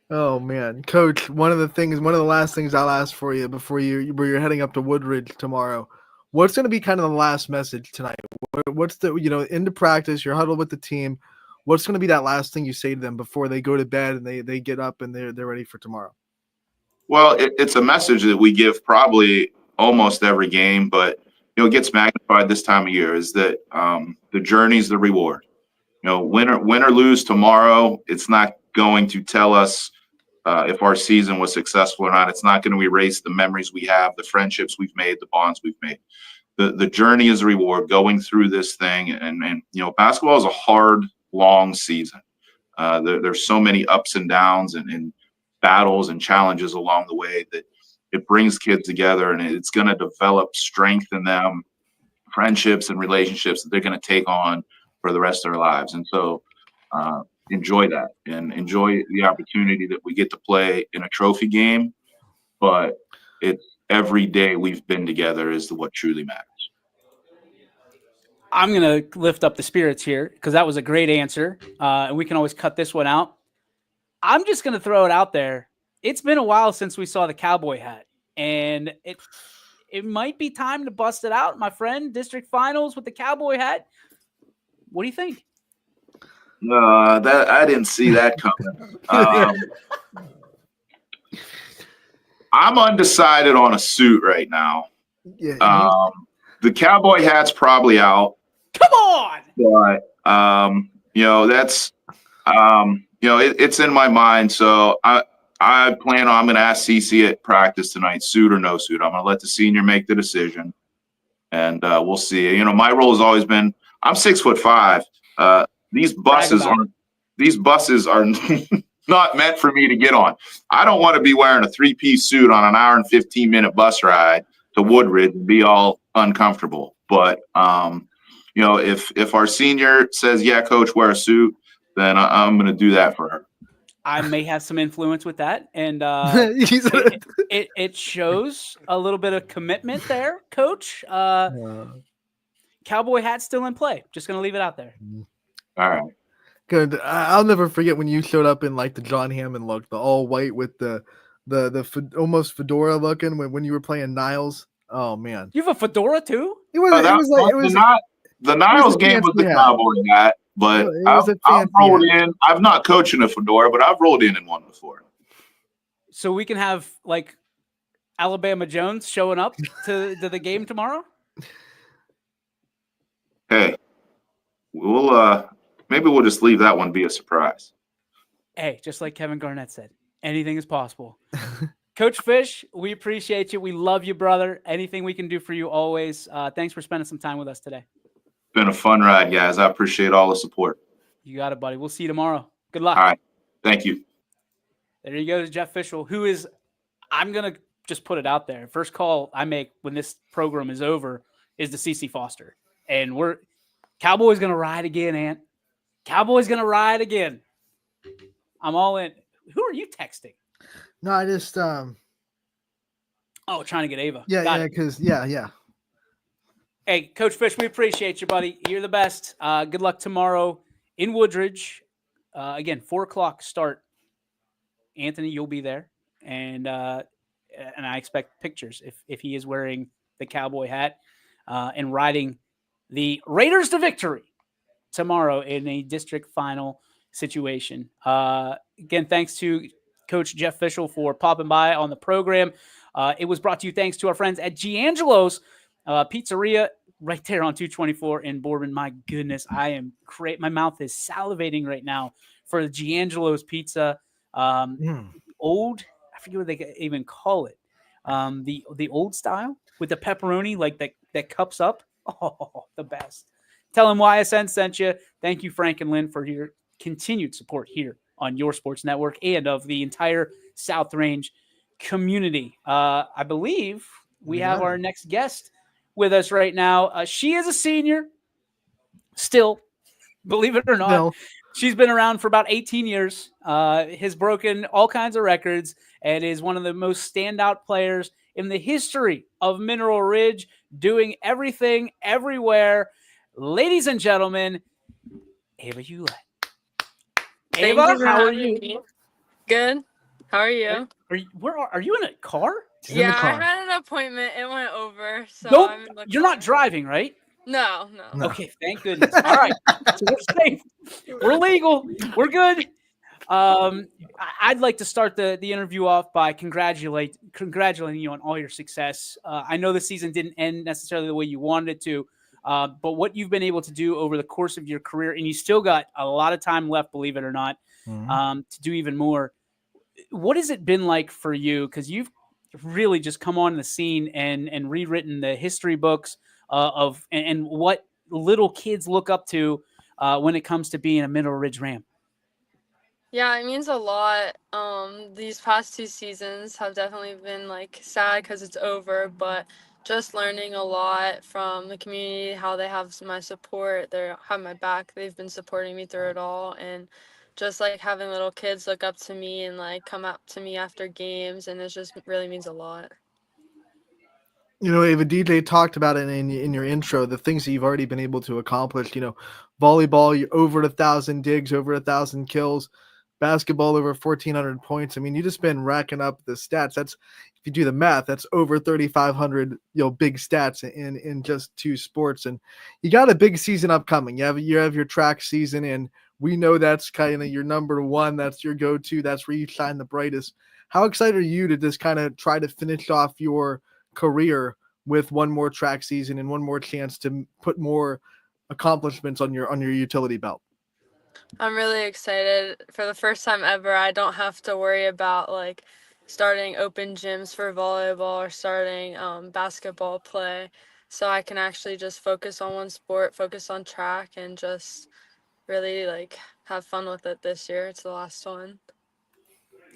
Oh man, Coach! One of the last things I'll ask for you before you're heading up to Woodridge tomorrow. What's going to be kind of the last message tonight? What's the into practice? You're huddled with the team. What's going to be that last thing you say to them before they go to bed and they get up and they're ready for tomorrow? Well, it's a message that we give probably almost every game, but it gets magnified this time of year. Is that the journey's the reward? Win or lose tomorrow, it's not going to tell us if our season was successful or not. It's not going to erase the memories we have, the friendships we've made, the bonds we've made. The journey is a reward going through this thing. And basketball is a hard, long season. There's so many ups and downs and battles and challenges along the way that it brings kids together, and it's going to develop strength in them, friendships and relationships that they're going to take on for the rest of their lives. And so enjoy that and enjoy the opportunity that we get to play in a trophy game, but it's every day we've been together is what truly matters. I'm going to lift up the spirits here because that was a great answer. And we can always cut this one out. I'm just going to throw it out there. It's been a while since we saw the cowboy hat, and it might be time to bust it out, my friend. District finals with the cowboy hat. What do you think? That I didn't see that coming. I'm undecided on a suit right now. Yeah. The cowboy hat's probably out. Come on. But that's it's in my mind. So I'm going to ask CC at practice tonight, suit or no suit. I'm going to let the senior make the decision, and we'll see. My role has always been I'm 6'5". These buses are not meant for me to get on. I don't want to be wearing a 3-piece suit on an hour and 15-minute bus ride to Woodridge and be all uncomfortable. But if our senior says, "Yeah, coach, wear a suit," then I'm going to do that for her. I may have some influence with that, and it shows a little bit of commitment there, Coach. Cowboy hat still in play. Just going to leave it out there. All right. Good. I'll never forget when you showed up in like the John Hammond look, the all white with the almost fedora looking when you were playing Niles. Oh man, you have a fedora too? The Niles game was the cowboy hat, but I've rolled in. I've not coached in a fedora, but I've rolled in one before. So we can have like Alabama Jones showing up to the game tomorrow. Hey, we'll maybe we'll just leave that one be a surprise. Hey, just like Kevin Garnett said, anything is possible. Coach Fish, we appreciate you. We love you, brother. Anything we can do for you always. Thanks for spending some time with us today. Been a fun ride, guys. I appreciate all the support. You got it, buddy. We'll see you tomorrow. Good Good luck. All right. Thank you. There you go, Jeff Fischel, who is, I'm going to just put it out there. First call I make when this program is over is the CC Foster. And Cowboys going to ride again, Ant. Cowboys going to ride again. I'm all in. Who are you texting? No, I just trying to get Ava. Yeah. Hey, Coach Fish, we appreciate you, buddy. You're the best. Good luck tomorrow in Woodridge. Again, 4:00 start. Anthony, you'll be there, and I expect pictures if he is wearing the cowboy hat and riding the Raiders to victory tomorrow in a district final situation. Again, thanks to Coach Jeff Fischel for popping by on the program. It was brought to you thanks to our friends at Giangelo's Pizzeria right there on 224 in Bourbon. My goodness, my mouth is salivating right now for the Giangelo's pizza. Old, I forget what they even call it. The old style with the pepperoni, like that cups up. Oh, the best. Tell them YSN sent you. Thank you, Frank and Lynn, for your continued support here on your sports network and of the entire South Range community. I believe we have our next guest with us right now. She is a senior still, believe it or not. No. She's been around for about 18 years, has broken all kinds of records, and is one of the most standout players in the history of Mineral Ridge, doing everything, everywhere. Ladies and gentlemen, Ava Hewlett. Ava, how are you? Good. How are you? Are you in a car? Yeah, I had an appointment. It went over. So Nope, I'm looking you're not for it. driving, right? No. Okay, thank goodness. All right, so we're safe. We're legal. We're good. I'd like to start the interview off by congratulating you on all your success. I know the season didn't end necessarily the way you wanted it to, but what you've been able to do over the course of your career, and you still got a lot of time left, believe it or not, to do even more. What has it been like for you? Because you've really just come on the scene and rewritten the history books and what little kids look up to when it comes to being a Mineral Ridge Ram. Yeah, it means a lot. These past 2 seasons have definitely been sad because it's over, but just learning a lot from the community, how they have my support, they have my back, they've been supporting me through it all, and just having little kids look up to me and come up to me after games, and it just really means a lot. You know, Ava, DJ talked about it in your intro, the things that you've already been able to accomplish. You know, volleyball, you're over 1,000 digs, over 1,000 kills, basketball, over 1,400 points. I mean, you just been racking up the stats. That's, if you do the math, that's over 3,500, big stats in just 2 sports. And you got a big season upcoming. You have your track season, and we know that's kind of your number one. That's your go-to. That's where you shine the brightest. How excited are you to just kind of try to finish off your career with one more track season and one more chance to put more accomplishments on your utility belt? I'm really excited. For the first time ever, I don't have to worry about starting open gyms for volleyball or starting basketball play. So I can actually just focus on one sport, focus on track, and just really have fun with it this year. It's the last one.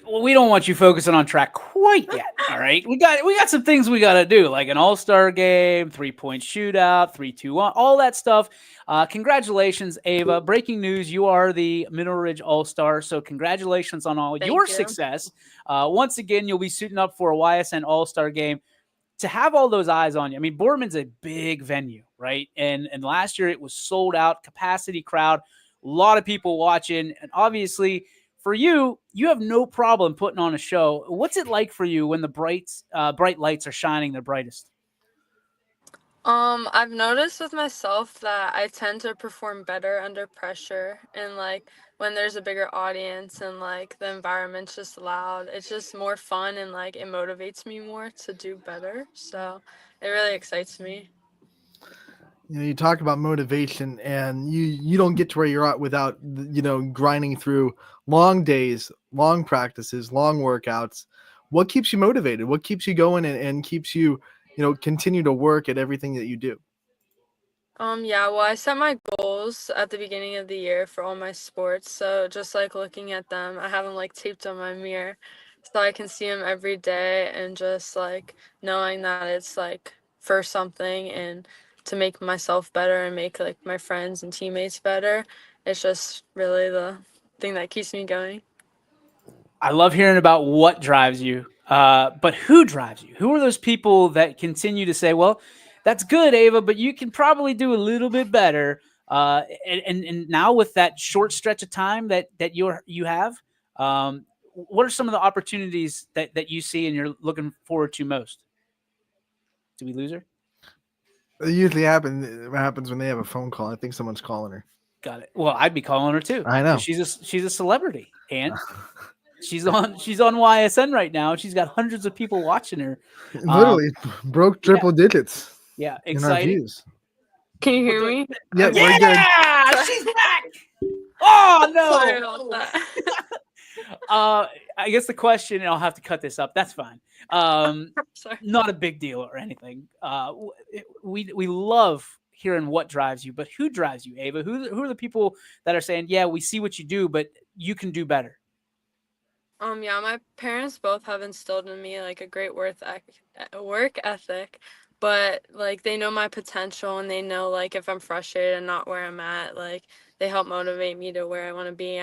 Well, we don't want you focusing on track quite yet. All right, we got some things we got to do, like an all-star game, 3-point shootout, 3-2-1, all that stuff. Congratulations, Ava! Breaking news: you are the Mineral Ridge All-Star. So congratulations on all your success. Once again, you'll be suiting up for a YSN All-Star game. To have all those eyes on you, I mean, Boardman's a big venue, right? And last year it was sold out, capacity crowd, a lot of people watching, and obviously, for you, you have no problem putting on a show. What's it like for you when the bright lights are shining their brightest? I've noticed with myself that I tend to perform better under pressure, and when there's a bigger audience and the environment's just loud, it's just more fun, and it motivates me more to do better. So it really excites me. You know, you talk about motivation, and you don't get to where you're at without, grinding through long days, long practices, long workouts. What keeps you motivated? What keeps you going and keeps you, continue to work at everything that you do? Yeah, well, I set my goals goals at the beginning of the year for all my sports. So just like looking at them, I have them like taped on my mirror so I can see them every day, and just like knowing that it's like for something and to make myself better and make like my friends and teammates better. It's just really the thing that keeps me going. I love hearing about what drives you, but who drives you? Who are those people that continue to say, well, that's good, Ava, but you can probably do a little bit better. And now with that short stretch of time that you have, what are some of the opportunities that you see and you're looking forward to most? Did we lose her? It usually happens when they have a phone call. I think someone's calling her. Got it. Well, I'd be calling her too. I know. 'cause she's a celebrity, and she's on YSN right now. She's got hundreds of people watching her. Literally broke triple digits Yeah, in our exciting. views. Can you hear me? Yeah, we're good. Yeah, she's back. Oh Sorry no. about that. I guess the question, and I'll have to cut this up. That's fine. Sorry. Not a big deal or anything. We love hearing what drives you, but who drives you, Ava? Who are the people that are saying, yeah, we see what you do, but you can do better? Yeah, my parents both have instilled in me like a great work ethic, but like they know my potential, and they know like if I'm frustrated and not where I'm at, like they help motivate me to where I want to be.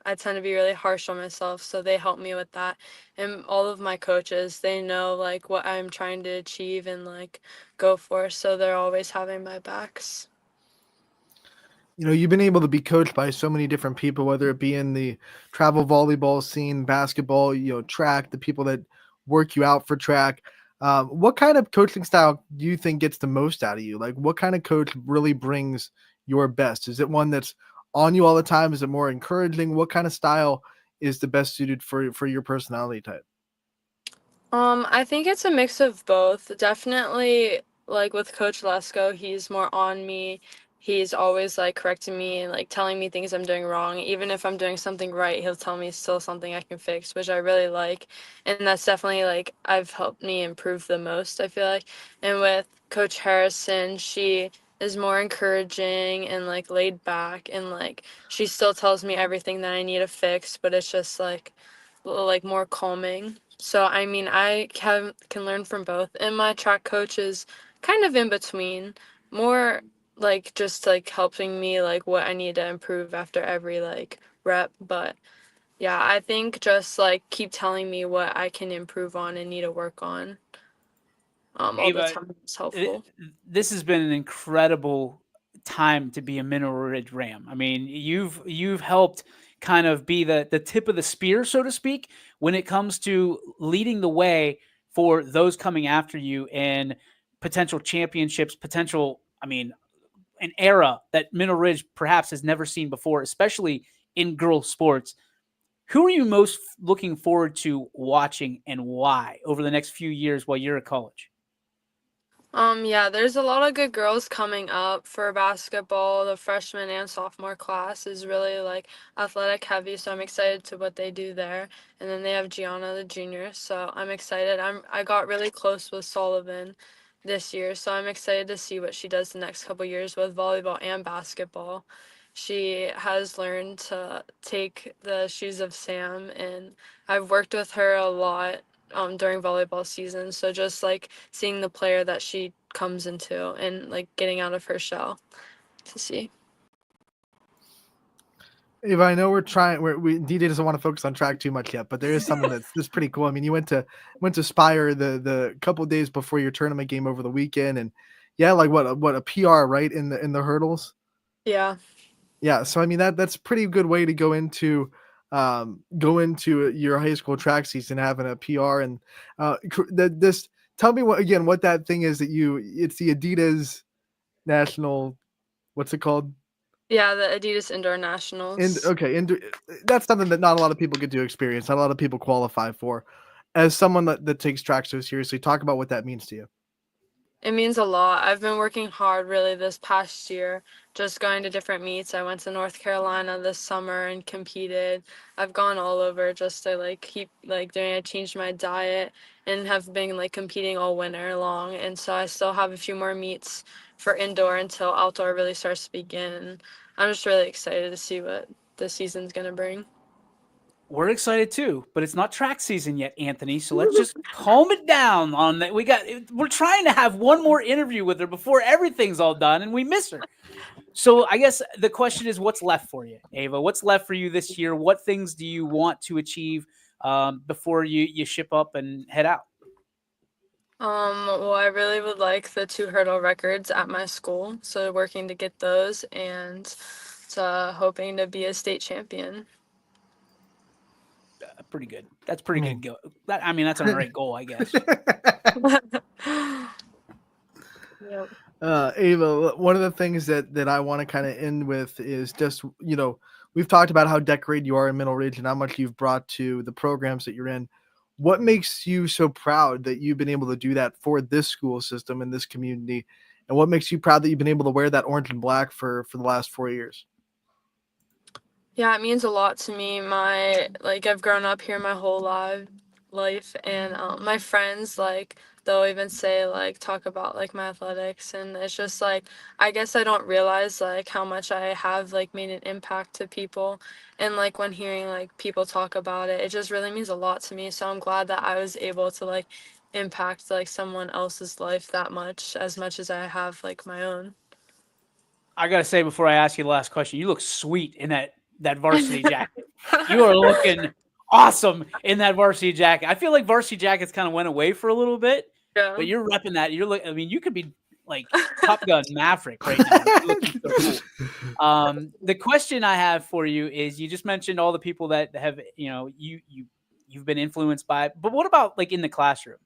I tend to be really harsh on myself, so they help me with that. And all of my coaches, they know like what I'm trying to achieve and like go for, so they're always having my backs. You've been able to be coached by so many different people, whether it be in the travel volleyball scene, basketball, track, the people that work you out for track. What kind of coaching style do you think gets the most out of you? Like, what kind of coach really brings your best? Is it one that's on you all the time? Is it more encouraging? What kind of style is the best suited for your personality type? I think it's a mix of both. Definitely, like with Coach Lesko, he's more on me. He's always like correcting me and like telling me things I'm doing wrong. Even if I'm doing something right, he'll tell me still something I can fix, which I really like. And that's definitely like I've helped me improve the most, I feel like. And with Coach Harrison, she is more encouraging and like laid back, and like she still tells me everything that I need to fix, but it's just like more calming. So I mean, I can learn from both. And my track coach is kind of in between, more like just like helping me like what I need to improve after every like rep. But yeah, I think just like keep telling me what I can improve on and need to work on. All the Ava, time is helpful. This has been an incredible time to be a Mineral Ridge Ram. I mean, you've helped kind of be the tip of the spear, so to speak, when it comes to leading the way for those coming after you in potential championships, an era that Mineral Ridge perhaps has never seen before, especially in girls sports. Who are you most looking forward to watching, and why, over the next few years while you're at college? Yeah, there's a lot of good girls coming up for basketball. The freshman and sophomore class is really like athletic heavy, so I'm excited to what they do there. And then they have Gianna, the junior, so I'm excited. I got really close with Sullivan this year, so I'm excited to see what she does the next couple years with volleyball and basketball. She has learned to take the shoes of Sam, and I've worked with her a lot during volleyball season. So just like seeing the player that she comes into and like getting out of her shell to see. Eva, I know DJ doesn't want to focus on track too much yet, but there is something that's pretty cool. I mean, you went to Spire the couple of days before your tournament game over the weekend, and yeah, like what a PR, right, in the hurdles. Yeah. Yeah, so I mean that's a pretty good way to go into your high school track season, having a PR. And tell me what that thing is it's the Adidas National, what's it called? Yeah, the Adidas Indoor Nationals. And that's something that not a lot of people get to experience, not a lot of people qualify for. As someone that takes track so seriously, talk about what that means to you. It means a lot. I've been working hard really this past year, just going to different meets. I went to North Carolina this summer and competed. I've gone all over just to like keep like doing. I changed my diet and have been like competing all winter long. And so I still have a few more meets for indoor until outdoor really starts to begin. I'm just really excited to see what the season's gonna bring. We're excited too, but it's not track season yet, Anthony. So let's just calm it down on that. We're trying to have one more interview with her before everything's all done, and we miss her. So I guess the question is, what's left for you, Ava? What's left for you this year? What things do you want to achieve before you ship up and head out? Well, I really would like the 2 hurdle records at my school, so working to get those and hoping to be a state champion. Pretty good. That's pretty good. I mean, that's a great goal, I guess. Yep. Ava, one of the things that I want to kind of end with is just, we've talked about how decorated you are in Middle Ridge and how much you've brought to the programs that you're in. What makes you so proud that you've been able to do that for this school system and this community? And what makes you proud that you've been able to wear that orange and black for the last 4 years? Yeah, it means a lot to me. I've grown up here my whole life, and my friends, they'll even say, talk about, my athletics, and it's just, I guess I don't realize, how much I have, made an impact to people, and, when hearing, people talk about it, it just really means a lot to me, so I'm glad that I was able to, impact, someone else's life that much as I have, my own. I got to say, before I ask you the last question, you look sweet in that varsity jacket. You are looking awesome in that varsity jacket. I feel like varsity jackets kind of went away for a little bit, but you're repping that. I mean, you could be like Top Gun Maverick right now. You're looking so cool. The question I have for you is: you just mentioned all the people that have, you've been influenced by, but what about in the classroom?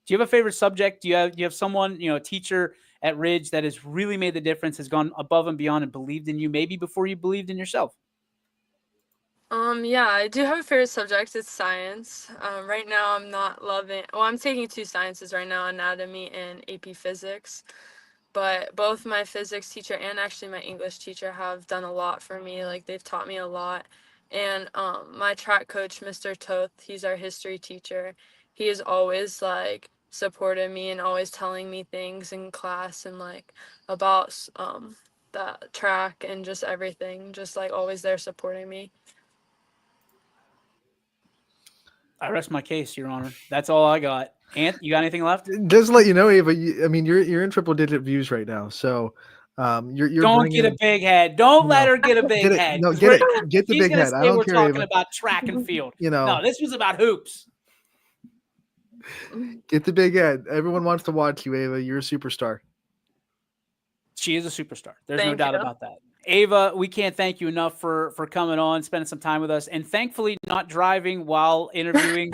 Do you have a favorite subject? Do you have someone, a teacher at Ridge that has really made the difference, has gone above and beyond and believed in you, maybe before you believed in yourself? Yeah, I do have a favorite subject. It's science. Right now I'm taking 2 sciences right now, anatomy and AP physics. But both my physics teacher and actually my English teacher have done a lot for me. They've taught me a lot. And my track coach, Mr. Toth, he's our history teacher. He is always supported me and always telling me things in class and about the track and just everything. Just always there supporting me. I rest my case, Your Honor. That's all I got. Ant, you got anything left? Just to let you know, Ava, you're in triple-digit views right now. So you're don't get a big head. Don't let her get a big head. No, get the big head. I don't we're care, talking Ava. about track and field. No, this was about hoops. Get the big head. Everyone wants to watch you, Ava. You're a superstar. She is a superstar. There's no doubt about that. Ava, we can't thank you enough for coming on, spending some time with us, and thankfully not driving while interviewing.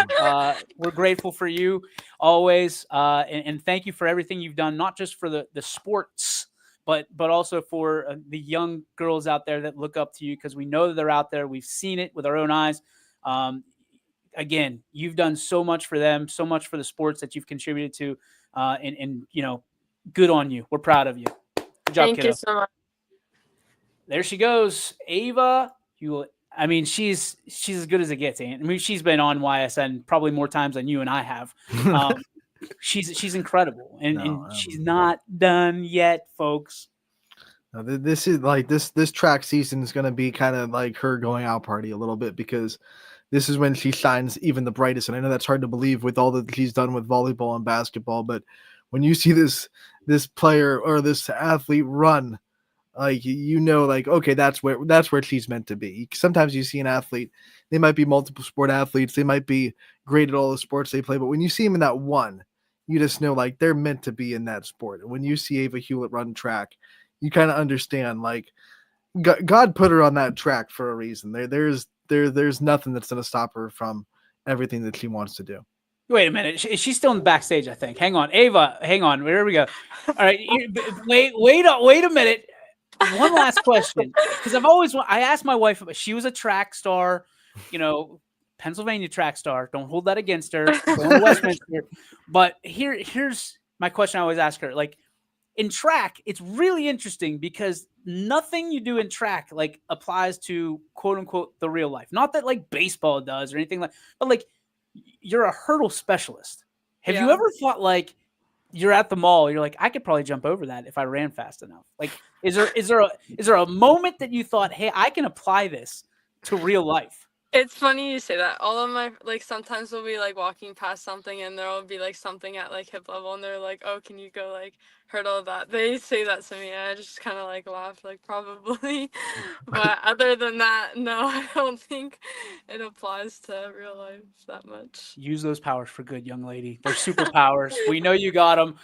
We're grateful for you always, and thank you for everything you've done, not just for the sports, but also for the young girls out there that look up to you, because we know that they're out there. We've seen it with our own eyes. Again, you've done so much for them, so much for the sports that you've contributed to, and good on you. We're proud of you. Good job, Thank kiddo. you so much. There she goes, Ava. She's as good as it gets, Aunt. I mean, she's been on YSN probably more times than you and I have. She's incredible, and she's not done yet, folks. No, this is this track season is going to be kind of like her going out party a little bit, because this is when she shines even the brightest. And I know that's hard to believe with all that she's done with volleyball and basketball, but when you see this player or this athlete run, okay, that's where she's meant to be. Sometimes you see an athlete, they might be multiple sport athletes, they might be great at all the sports they play, but when you see them in that one, you just know they're meant to be in that sport. And when you see Ava Hewlett run track, you kind of understand God put her on that track for a reason. There's nothing that's going to stop her from everything that she wants to do. Wait a minute. She's still in the backstage, I think. Hang on. Ava, hang on. There we go. All right. Wait a minute. One last question. Because I asked my wife, she was a track star, Pennsylvania track star. Don't hold that against her. Going to Westminster. But here's my question I always ask her, like in track, it's really interesting because nothing you do in track like applies to quote unquote the real life. Not that like baseball does or anything like, but like you're a hurdle specialist. Have you Yeah. ever thought like you're at the mall, you're like, I could probably jump over that if I ran fast enough? Like, is there a moment that you thought, hey, I can apply this to real life? It's funny you say that. All of my, like, sometimes we'll be like walking past something and there'll be like something at like hip level and they're like, oh, can you go like hurdle that? They say that to me and I just kind of like laugh, like, probably. But other than that, no, I don't think it applies to real life that much. Use those powers for good, young lady. They're superpowers. We know you got them.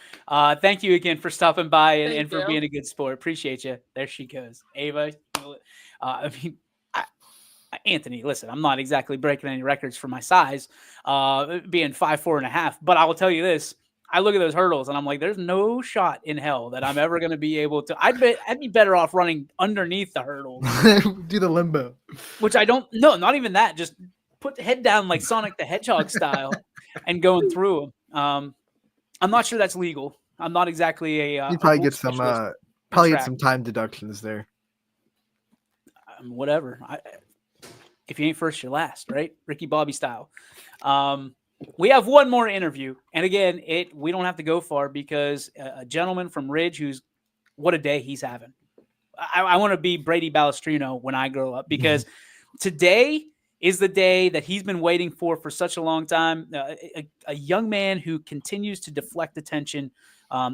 Thank you again for stopping by and Thank for you. being a good sport. Appreciate you. There she goes. Ava, I mean, Anthony, listen, I'm not exactly breaking any records for my size, being 5'4.5", but I will tell you this. I look at those hurdles and I'm like, there's no shot in hell that I'm ever going to be able to. I'd be better off running underneath the hurdles. Do the limbo. Which I don't know, not even that. Just put the head down like Sonic the Hedgehog style and going through them. I'm not sure that's legal. I'm not exactly a. You probably a get some specialist in probably get track. some time deductions there. Whatever. If you ain't first, you're last, right? Ricky Bobby style. We have one more interview, and again, we don't have to go far because a gentleman from Ridge, who's what a day he's having. I want to be Brady Balestrino when I grow up because today is the day that he's been waiting for such a long time. A young man who continues to deflect attention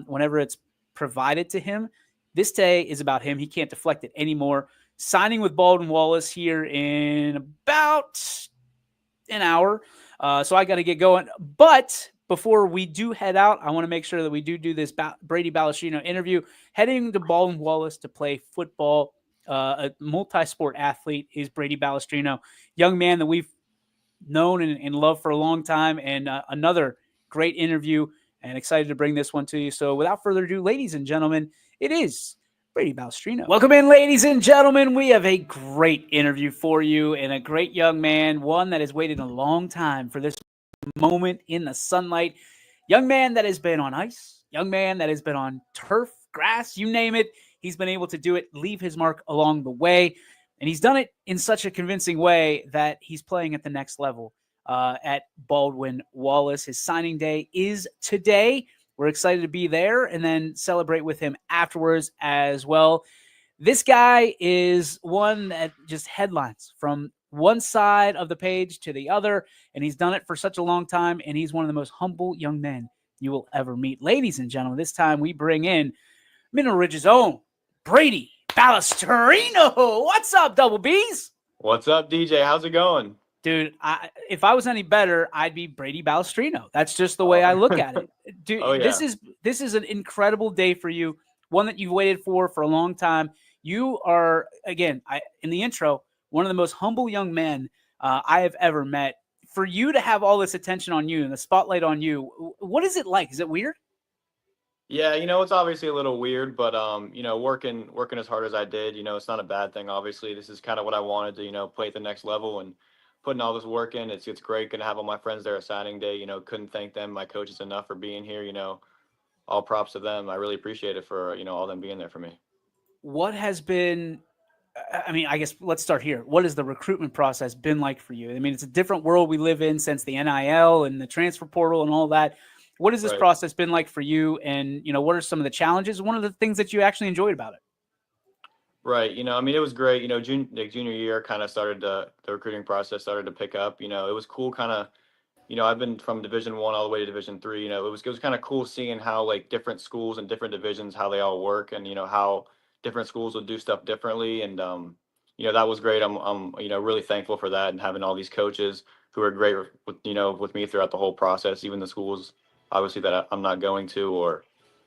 whenever it's provided to him. This day is about him. He can't deflect it anymore. Signing with Baldwin Wallace here in about an hour. So I got to get going. But before we do head out, I want to make sure that we do this Brady Balestrino interview. Heading to Baldwin Wallace to play football, a multi-sport athlete is Brady Balestrino. Young man that we've known and loved for a long time. And another great interview, and excited to bring this one to you. So without further ado, ladies and gentlemen, it is Brady Balestrino. Welcome in, ladies and gentlemen. We have a great interview for you and a great young man, one that has waited a long time for this moment in the sunlight. Young man that has been on ice, young man that has been on turf, grass, you name it. He's been able to do it, leave his mark along the way, and he's done it in such a convincing way that he's playing at the next level at Baldwin Wallace. His signing day is today. We're excited to be there and then celebrate with him afterwards as well. This guy is one that just headlines from one side of the page to the other, and he's done it for such a long time, and he's one of the most humble young men you will ever meet. Ladies and gentlemen, this time we bring in Mineral Ridge's own Brady Balestrino. What's up, Double B's? What's up, DJ? How's it going? Dude, if I was any better, I'd be Brady Balestrino. That's just the way I look at it. Dude, Oh, yeah. This is an incredible day for you, one that you've waited for a long time. You are, again, in the intro, one of the most humble young men I have ever met. For you to have all this attention on you and the spotlight on you, what is it like? Is it weird? Yeah, it's obviously a little weird, but working as hard as I did, it's not a bad thing. Obviously, this is kind of what I wanted to, play at the next level and putting all this work in. It's great. Gonna have all my friends there at signing day. Couldn't thank them, my coaches, enough for being here. All props to them. I really appreciate it for all them being there for me. What has been? I mean, I guess let's start here. What has the recruitment process been like for you? I mean, it's a different world we live in since the NIL and the transfer portal and all that. What has this Right. process been like for you? And, what are some of the challenges? One of the things that you actually enjoyed about it? Right. It was great. Junior year kind of started the recruiting process started to pick up. It was cool kind of, I've been from Division 1 all the way to Division 3. It was kind of cool seeing how like different schools and different divisions, how they all work and, how different schools will do stuff differently. And, that was great. I'm really thankful for that and having all these coaches who are great with me throughout the whole process, even the schools, obviously that I'm not going to or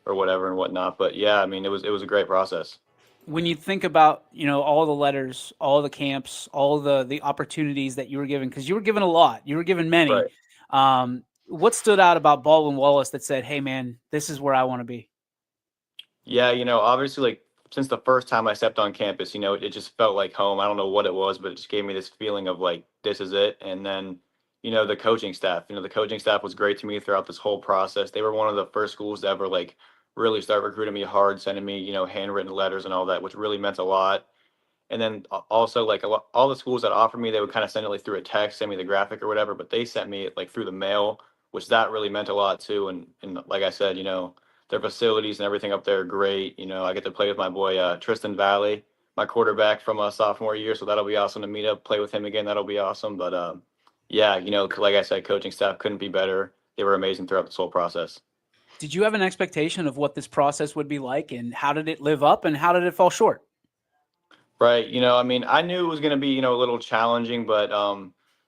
whatever and whatnot. But yeah, it was a great process. When you think about, all the letters, all the camps, all the opportunities that you were given, because you were given a lot, you were given many. Right. What stood out about Baldwin Wallace that said, hey man, this is where I want to be? Yeah, obviously like since the first time I stepped on campus, it just felt like home. I don't know what it was, but it just gave me this feeling of like, this is it. And then, the coaching staff. The coaching staff was great to me throughout this whole process. They were one of the first schools to ever like really start recruiting me hard, sending me, handwritten letters and all that, which really meant a lot. And then also like all the schools that offered me, they would kind of send it like through a text, send me the graphic or whatever, but they sent me it like through the mail, which that really meant a lot too. And like I said, their facilities and everything up there are great. I get to play with my boy Tristan Valley, my quarterback from sophomore year, so that'll be awesome to meet up, play with him again. That'll be awesome. But yeah, like I said, coaching staff couldn't be better. They were amazing throughout this whole process. Did you have an expectation of what this process would be like, and how did it live up, and how did it fall short? Right. I knew it was going to be, a little challenging, but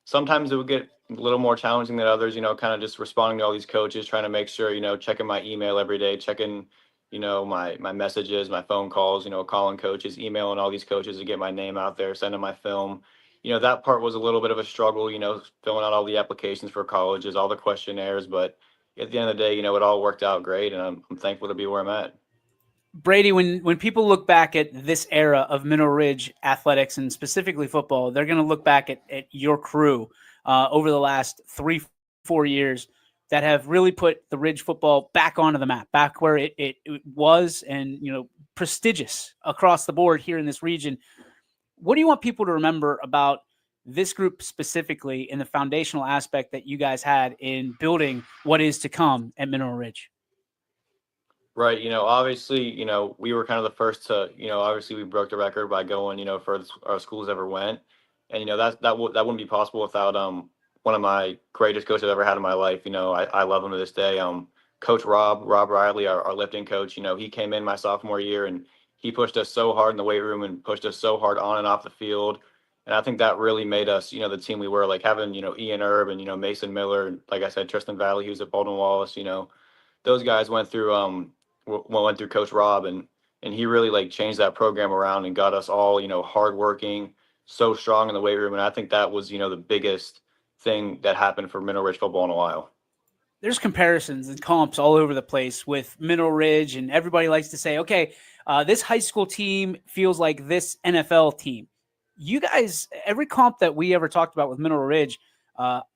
sometimes it would get a little more challenging than others, kind of just responding to all these coaches, trying to make sure, checking my email every day, checking, my messages, my phone calls, calling coaches, emailing all these coaches to get my name out there, sending my film. That part was a little bit of a struggle, filling out all the applications for colleges, all the questionnaires, but at the end of the day, it all worked out great, and I'm thankful to be where I'm at. Brady, when people look back at this era of Mineral Ridge athletics and specifically football, they're going to look back at your crew over the last 3-4 years that have really put the Ridge football back onto the map, back where it was, and prestigious across the board here in this region. What do you want people to remember about this group specifically, in the foundational aspect that you guys had in building what is to come at Mineral Ridge? Right. Obviously, we were kind of the first to, obviously we broke the record by going, furthest our schools ever went. And, that wouldn't be possible without one of my greatest coaches I've ever had in my life. I love him to this day. Coach Rob Riley, our lifting coach, he came in my sophomore year and he pushed us so hard in the weight room and pushed us so hard on and off the field. And I think that really made us, the team we were, like having, Ian Erb and, Mason Miller, and like I said, Tristan Valley, he was at Baldwin Wallace, those guys went through Coach Rob, and he really like changed that program around and got us all, hardworking, so strong in the weight room. And I think that was, the biggest thing that happened for Mineral Ridge football in a while. There's comparisons and comps all over the place with Mineral Ridge, and everybody likes to say, okay, this high school team feels like this NFL team. You guys, every comp that we ever talked about with Mineral Ridge,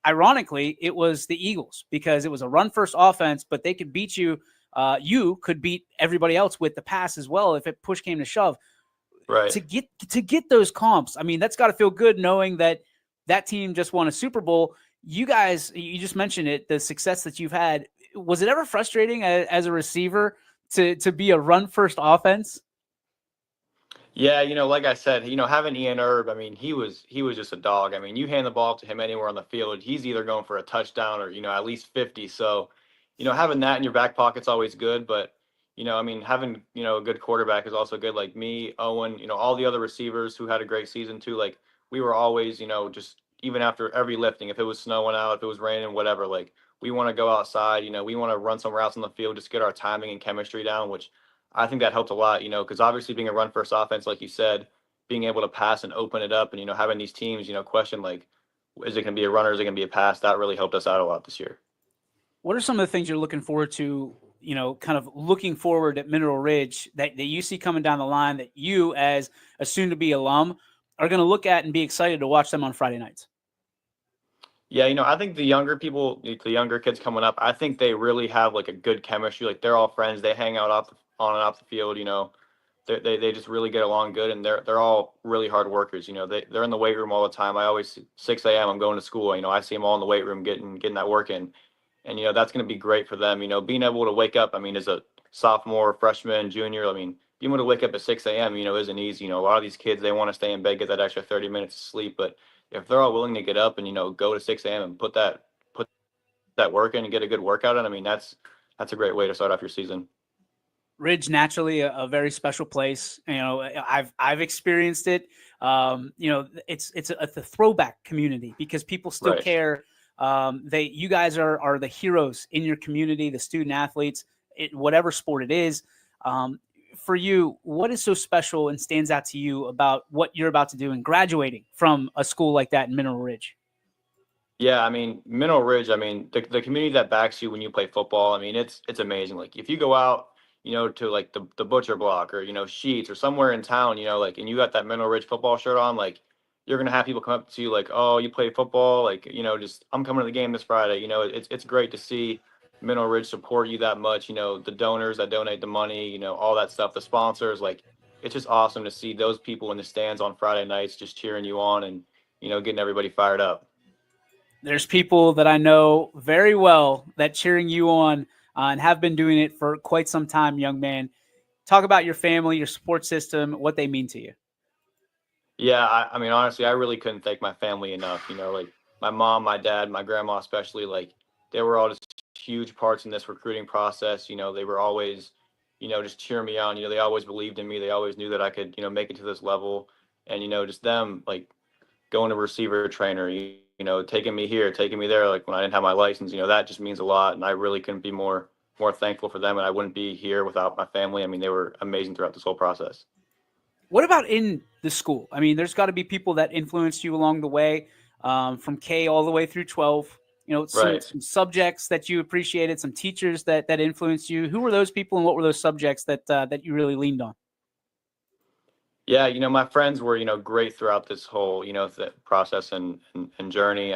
ironically, it was the Eagles, because it was a run-first offense, but they could beat you. You could beat everybody else with the pass as well if it push came to shove. Right. To get those comps, I mean, that's got to feel good knowing that team just won a Super Bowl. You guys, you just mentioned it, the success that you've had. Was it ever frustrating as a receiver to be a run-first offense? Yeah, like I said, having Ian Erb, I mean, he was just a dog. I mean, you hand the ball to him anywhere on the field, he's either going for a touchdown or, at least 50. So, having that in your back pocket's always good. But, having, a good quarterback is also good. Like me, Owen, all the other receivers who had a great season too. Like we were always, just even after every lifting, if it was snowing out, if it was raining, whatever, like we want to go outside, we want to run some routes on the field, just get our timing and chemistry down, which I think that helped a lot, because obviously being a run first offense, like you said, being able to pass and open it up and, having these teams, question like, is it going to be a runner? Is it going to be a pass? That really helped us out a lot this year. What are some of the things you're looking forward to, kind of looking forward at Mineral Ridge that you see coming down the line that you, as a soon-to-be alum, are going to look at and be excited to watch them on Friday nights? Yeah, I think the younger people, the younger kids coming up, I think they really have like a good chemistry. Like they're all friends. They hang out on and off the field. They just really get along good, and they're all really hard workers. They're in the weight room all the time. I always 6 a.m. I'm going to school. I see them all in the weight room getting that work in, and that's going to be great for them. Being able to wake up. I mean, as a sophomore, freshman, junior, I mean, being able to wake up at 6 a.m. isn't easy. A lot of these kids, they want to stay in bed, get that extra 30 minutes of sleep, but if they're all willing to get up and go to 6 a.m. and put that work in and get a good workout in, I mean that's a great way to start off your season. Ridge, naturally a very special place. I've experienced it. It's a throwback community because people still Right. care. You guys are the heroes in your community, the student athletes, whatever sport it is. For you, what is so special and stands out to you about what you're about to do in graduating from a school like that in Mineral Ridge? Yeah, I mean, Mineral Ridge, I mean, the community that backs you when you play football, I mean, it's amazing. Like if you go out, to like the Butcher Block or, Sheets or somewhere in town, like, and you got that Mineral Ridge football shirt on, like you're going to have people come up to you like, oh, you play football? Like, you know, just I'm coming to the game this Friday. You know, it's great to see Mineral Ridge support you that much. You know, the donors that donate the money, you know, all that stuff, the sponsors, like, it's just awesome to see those people in the stands on Friday nights just cheering you on and, you know, getting everybody fired up. There's people that I know very well that cheering you on and have been doing it for quite some time, young man. Talk about your family, your support system, what they mean to you. Yeah, I mean, honestly, I really couldn't thank my family enough. You know, like my mom, my dad, my grandma, especially, like they were all just huge parts in this recruiting process. You know, they were always, you know, just cheering me on. You know, they always believed in me. They always knew that I could, you know, make it to this level. And, you know, just them like going to receiver trainer, you know, taking me here, taking me there, like when I didn't have my license, you know, that just means a lot. And I really couldn't be more thankful for them. And I wouldn't be here without my family. I mean, they were amazing throughout this whole process. What about in the school? I mean, there's got to be people that influenced you along the way, from K all the way through 12. You know, some subjects that you appreciated, some teachers that influenced you. Who were those people, and what were those subjects that you really leaned on? Yeah, you know, my friends were, you know, great throughout this whole, you know, the process and journey.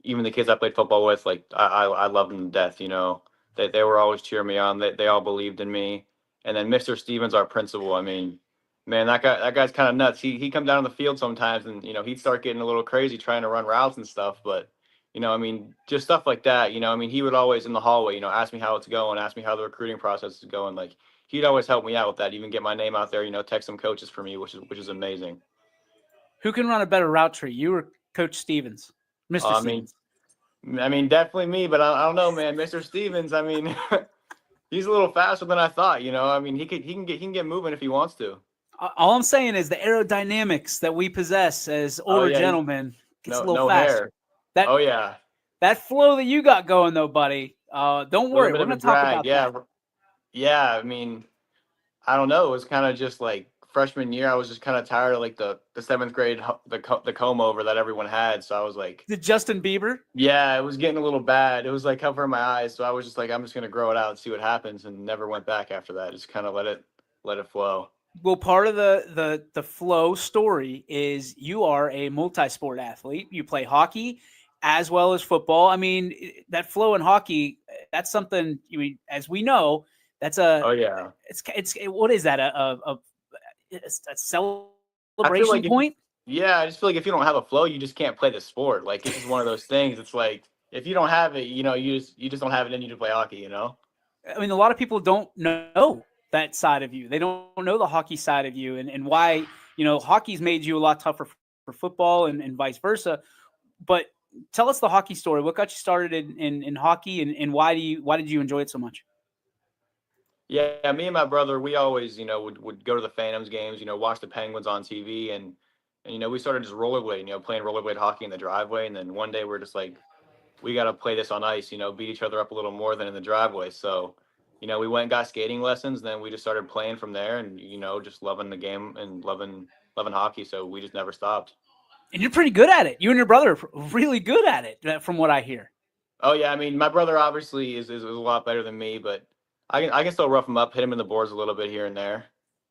Even the kids I played football with, like I loved them to death. You know, they were always cheering me on. They all believed in me. And then Mr. Stevens, our principal, I mean, man, that guy's kind of nuts. He come down on the field sometimes, and you know, he'd start getting a little crazy trying to run routes and stuff. But you know, I mean, just stuff like that. You know, I mean, he would always in the hallway, you know, ask me how it's going, ask me how the recruiting process is going. Like he'd always help me out with that. Even get my name out there. You know, text some coaches for me, which is amazing. Who can run a better route tree, you or Coach Stevens, Mr. Stevens? I mean, definitely me, but I don't know, man. Mr. Stevens, I mean, he's a little faster than I thought. You know, I mean, he can get moving if he wants to. All I'm saying is the aerodynamics that we possess as older gentlemen gets a little faster. Hair. That flow that you got going though, buddy. Don't worry, we're gonna talk about that. Yeah. I mean, I don't know. It was kind of just like freshman year. I was just kind of tired of like the 7th grade the comb over that everyone had. So I was like, the Justin Bieber. Yeah, it was getting a little bad. It was like covering my eyes. So I was just like, I'm just gonna grow it out and see what happens, and never went back after that. Just kind of let it flow. Well, part of the flow story is you are a multi-sport athlete. You play hockey as well as football. I mean, that flow in hockey, that's something, I mean, as we know, that's it's what is that? A celebration point? I just feel like if you don't have a flow, you just can't play the sport. Like it's just one of those things. It's like if you don't have it, you know, you just don't have it in you to play hockey, you know? I mean, a lot of people don't know that side of you. They don't know the hockey side of you and why, you know, hockey's made you a lot tougher for football and vice versa. But tell us the hockey story. What got you started in hockey and why did you enjoy it so much? Yeah, me and my brother, we always, you know, would go to the Phantoms games, you know, watch the Penguins on TV and you know, we started just rollerblading, you know, playing rollerblade hockey in the driveway. And then one day we're just like, we got to play this on ice, you know, beat each other up a little more than in the driveway. So, you know, we went and got skating lessons. Then we just started playing from there and, you know, just loving the game and loving hockey. So we just never stopped. And you're pretty good at it. You and your brother are really good at it from what I hear. Oh, yeah. I mean, my brother obviously is a lot better than me, but I can still rough him up, hit him in the boards a little bit here and there.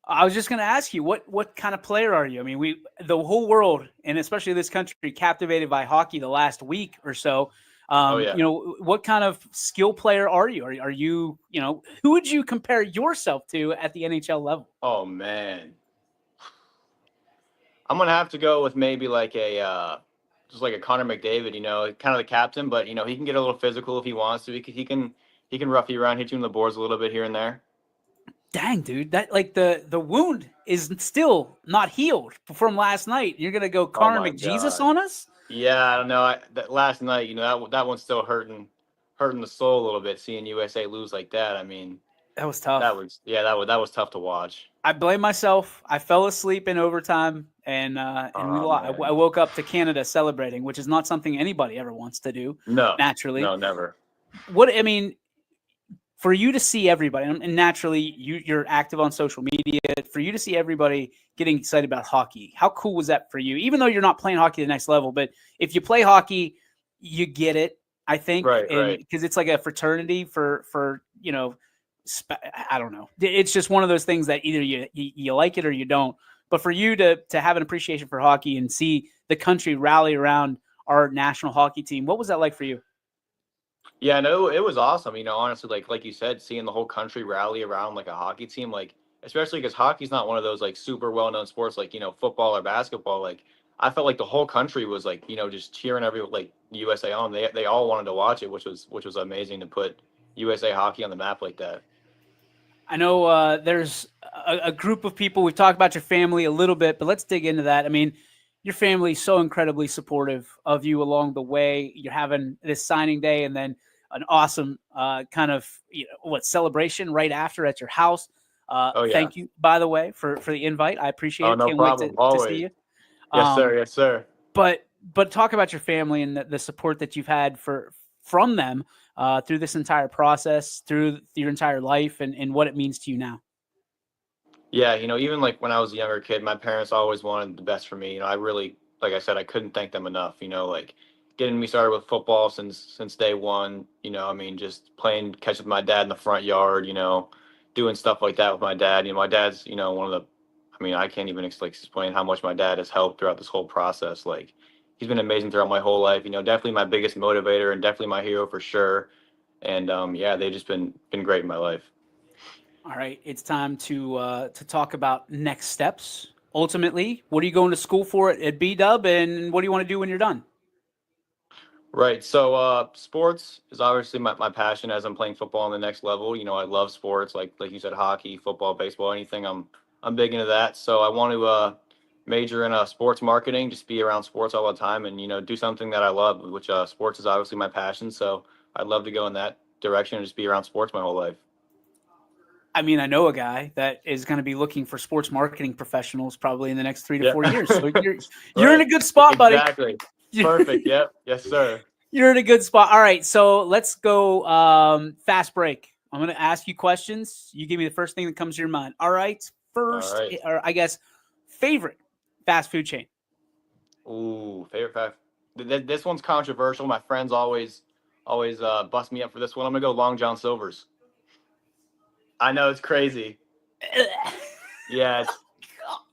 I was just going to ask you, what kind of player are you? I mean, the whole world, and especially this country, captivated by hockey the last week or so. You know, what kind of skill player are you? Are you, you know, who would you compare yourself to at the NHL level? Oh, man. I'm going to have to go with maybe like just like a Connor McDavid, you know, kind of the captain, but, you know, he can get a little physical if he wants to. He can rough you around, hit you in the boards a little bit here and there. Dang, dude, that like the wound is still not healed from last night. You're going to go Connor McJesus on us? Yeah, I don't know. That last night, you know, that one's still hurting the soul a little bit. Seeing USA lose like that, I mean, that was tough. That was tough to watch. I blame myself. I fell asleep in overtime, and we lost. I woke up to Canada celebrating, which is not something anybody ever wants to do. No, naturally, no, never. What I mean, for you to see everybody, and naturally you're active on social media, for you to see everybody getting excited about hockey, how cool was that for you? Even though you're not playing hockey at the next level, but if you play hockey, you get it, I think. Right. Because it's like a fraternity for you know, I don't know. It's just one of those things that either you like it or you don't. But for you to have an appreciation for hockey and see the country rally around our national hockey team, what was that like for you? Yeah, no, it was awesome. Honestly, like you said, seeing the whole country rally around like a hockey team, like especially because hockey's not one of those like super well known sports like football or basketball. Like I felt like the whole country was like just cheering every like USA on. They all wanted to watch it, which was amazing to put USA hockey on the map like that. I know there's a group of people. We've talked about your family a little bit, but let's dig into that. I mean, your family's so incredibly supportive of you along the way. You're having this signing day and then an awesome kind of celebration right after at your house. Oh, yeah. Thank you, by the way, for the invite. I appreciate it. No Can't problem. wait to Always. see you. Yes, sir. Yes, sir. But talk about your family and the support that you've had from them through this entire process, through your entire life, and what it means to you now. Yeah, even like when I was a younger kid, my parents always wanted the best for me. I really, like I said, I couldn't thank them enough. Like getting me started with football since day one. Just playing catch with my dad in the front yard. Doing stuff like that with my dad. My dad's one of the. I can't even explain how much my dad has helped throughout this whole process. Like he's been amazing throughout my whole life. Definitely my biggest motivator and definitely my hero for sure. And yeah, they've just been great in my life. All right, it's time to talk about next steps. Ultimately, what are you going to school for at B-Dub, and what do you want to do when you're done? Right. So sports is obviously my passion as I'm playing football on the next level. I love sports, like you said, hockey, football, baseball, anything. I'm big into that. So I want to major in sports marketing, just be around sports all the time and, do something that I love, which sports is obviously my passion. So I'd love to go in that direction and just be around sports my whole life. I know a guy that is going to be looking for sports marketing professionals probably in the next 3 to 4 years. So you're Right. in a good spot, buddy. Exactly. Perfect. Yep. Yes, sir. You're in a good spot. All right, so let's go fast break. I'm going to ask you questions. You give me the first thing that comes to your mind. All right. First, All right. or I guess, favorite fast food chain. Ooh, favorite fast. This one's controversial. My friends always bust me up for this one. I'm gonna go Long John Silver's. I know it's crazy. Yeah,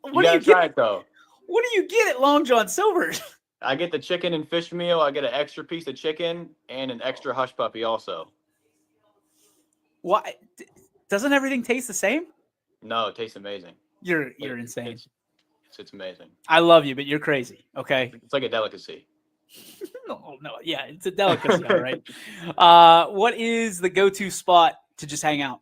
you gotta try it though. What do you get at Long John Silver's? I get the chicken and fish meal. I get an extra piece of chicken and an extra hush puppy also. Why? Doesn't everything taste the same? No, it tastes amazing. You're insane. It's amazing. I love you, but you're crazy. Okay. It's like a delicacy. No, yeah, it's a delicacy, all right. What is the go-to spot to just hang out?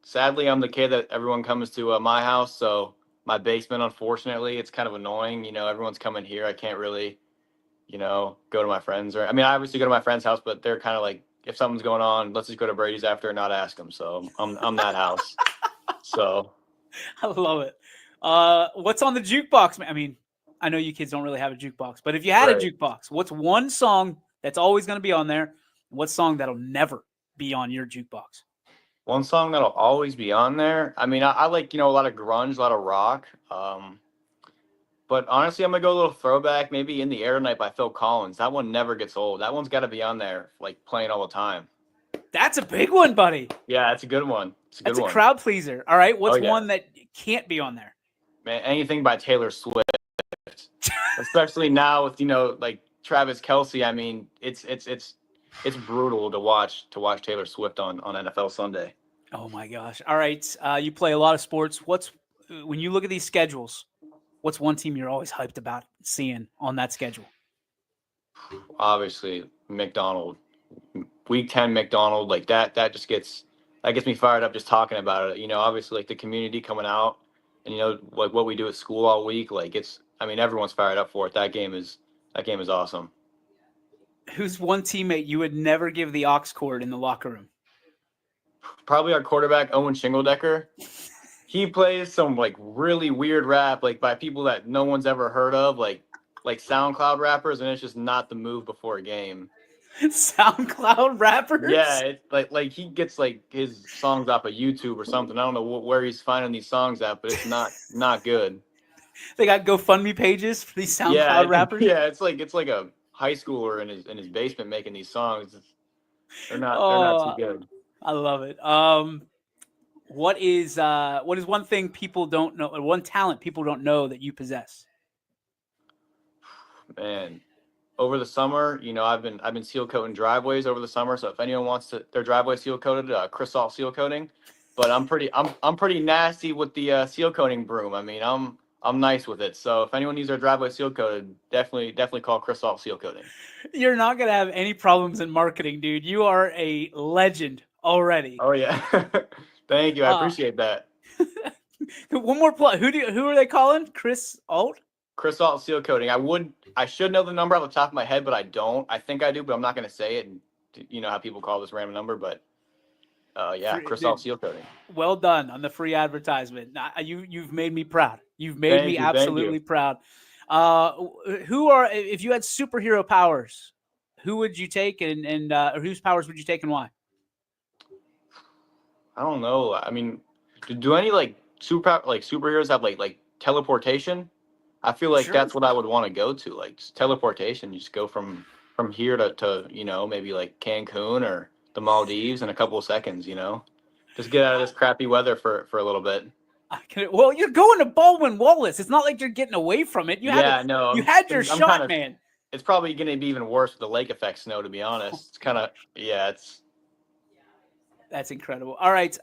Sadly, I'm the kid that everyone comes to my house, so my basement, unfortunately, it's kind of annoying. Everyone's coming here. I can't really, go to my friends I obviously go to my friend's house, but they're kind of like, if something's going on, let's just go to Brady's after and not ask them. So I'm that house. So I love it. What's on the jukebox? I know you kids don't really have a jukebox, but if you had a jukebox, what's one song that's always going to be on there? What song that'll never be on your jukebox? One song that'll always be on there. I like, a lot of grunge, a lot of rock. But honestly, I'm going to go a little throwback, maybe In the Air Tonight by Phil Collins. That one never gets old. That one's got to be on there, like playing all the time. That's a big one, buddy. Yeah, that's a good one. That's a crowd pleaser. All right. What's yeah. one that can't be on there? Man, anything by Taylor Swift. Especially now with, like Travis Kelce. It's brutal to watch Taylor Swift on NFL Sunday. Oh my gosh. All right. You play a lot of sports. When you look at these schedules, what's one team you're always hyped about seeing on that schedule? Obviously, McDonald. Week 10 McDonald, like that just gets me fired up just talking about it. Obviously like the community coming out and like what we do at school all week, like everyone's fired up for it. That game is awesome. Who's one teammate you would never give the aux cord in the locker room? Probably our quarterback, Owen Shingledecker. He plays some like really weird rap, like by people that no one's ever heard of, like SoundCloud rappers, and it's just not the move before a game. SoundCloud rappers? Yeah, it's like he gets like his songs off of YouTube or something. I don't know where he's finding these songs at, but it's not good. They got GoFundMe pages for these SoundCloud rappers? Yeah, it's like a his schooler in his basement making these songs. They're not too good. I love it. What is one thing people don't know, or one talent people don't know that you possess? Man, over the summer, I've been seal coating driveways over the summer. So if anyone wants their driveway seal coated, Crisalt seal coating. But I'm pretty nasty with the seal coating broom. I mean, I'm nice with it. So if anyone needs their driveway seal coated, definitely call Crisalt seal coating. You're not gonna have any problems in marketing, dude. You are a legend already. Oh yeah, thank you. I appreciate that. One more plug. Who are they calling? Chris Alt? Crisalt seal coating. I should know the number off the top of my head, but I don't. I think I do, but I'm not going to say it. And you know how people call this random number, but yeah, Crisalt seal coating. Well done on the free advertisement. You've made me proud. You've made me absolutely proud. If you had superhero powers, who would you take and whose powers would you take and why? I don't know. I mean, do any superheroes have like teleportation? I feel like that's what I would want to go to, like just teleportation. You just go from here to maybe like Cancun or the Maldives in a couple of seconds. Just get out of this crappy weather for a little bit. Well, you're going to Baldwin Wallace. It's not like you're getting away from it. You had your shot, man. It's probably going to be even worse with the lake effect snow, to be honest. It's kind of That's incredible. All right,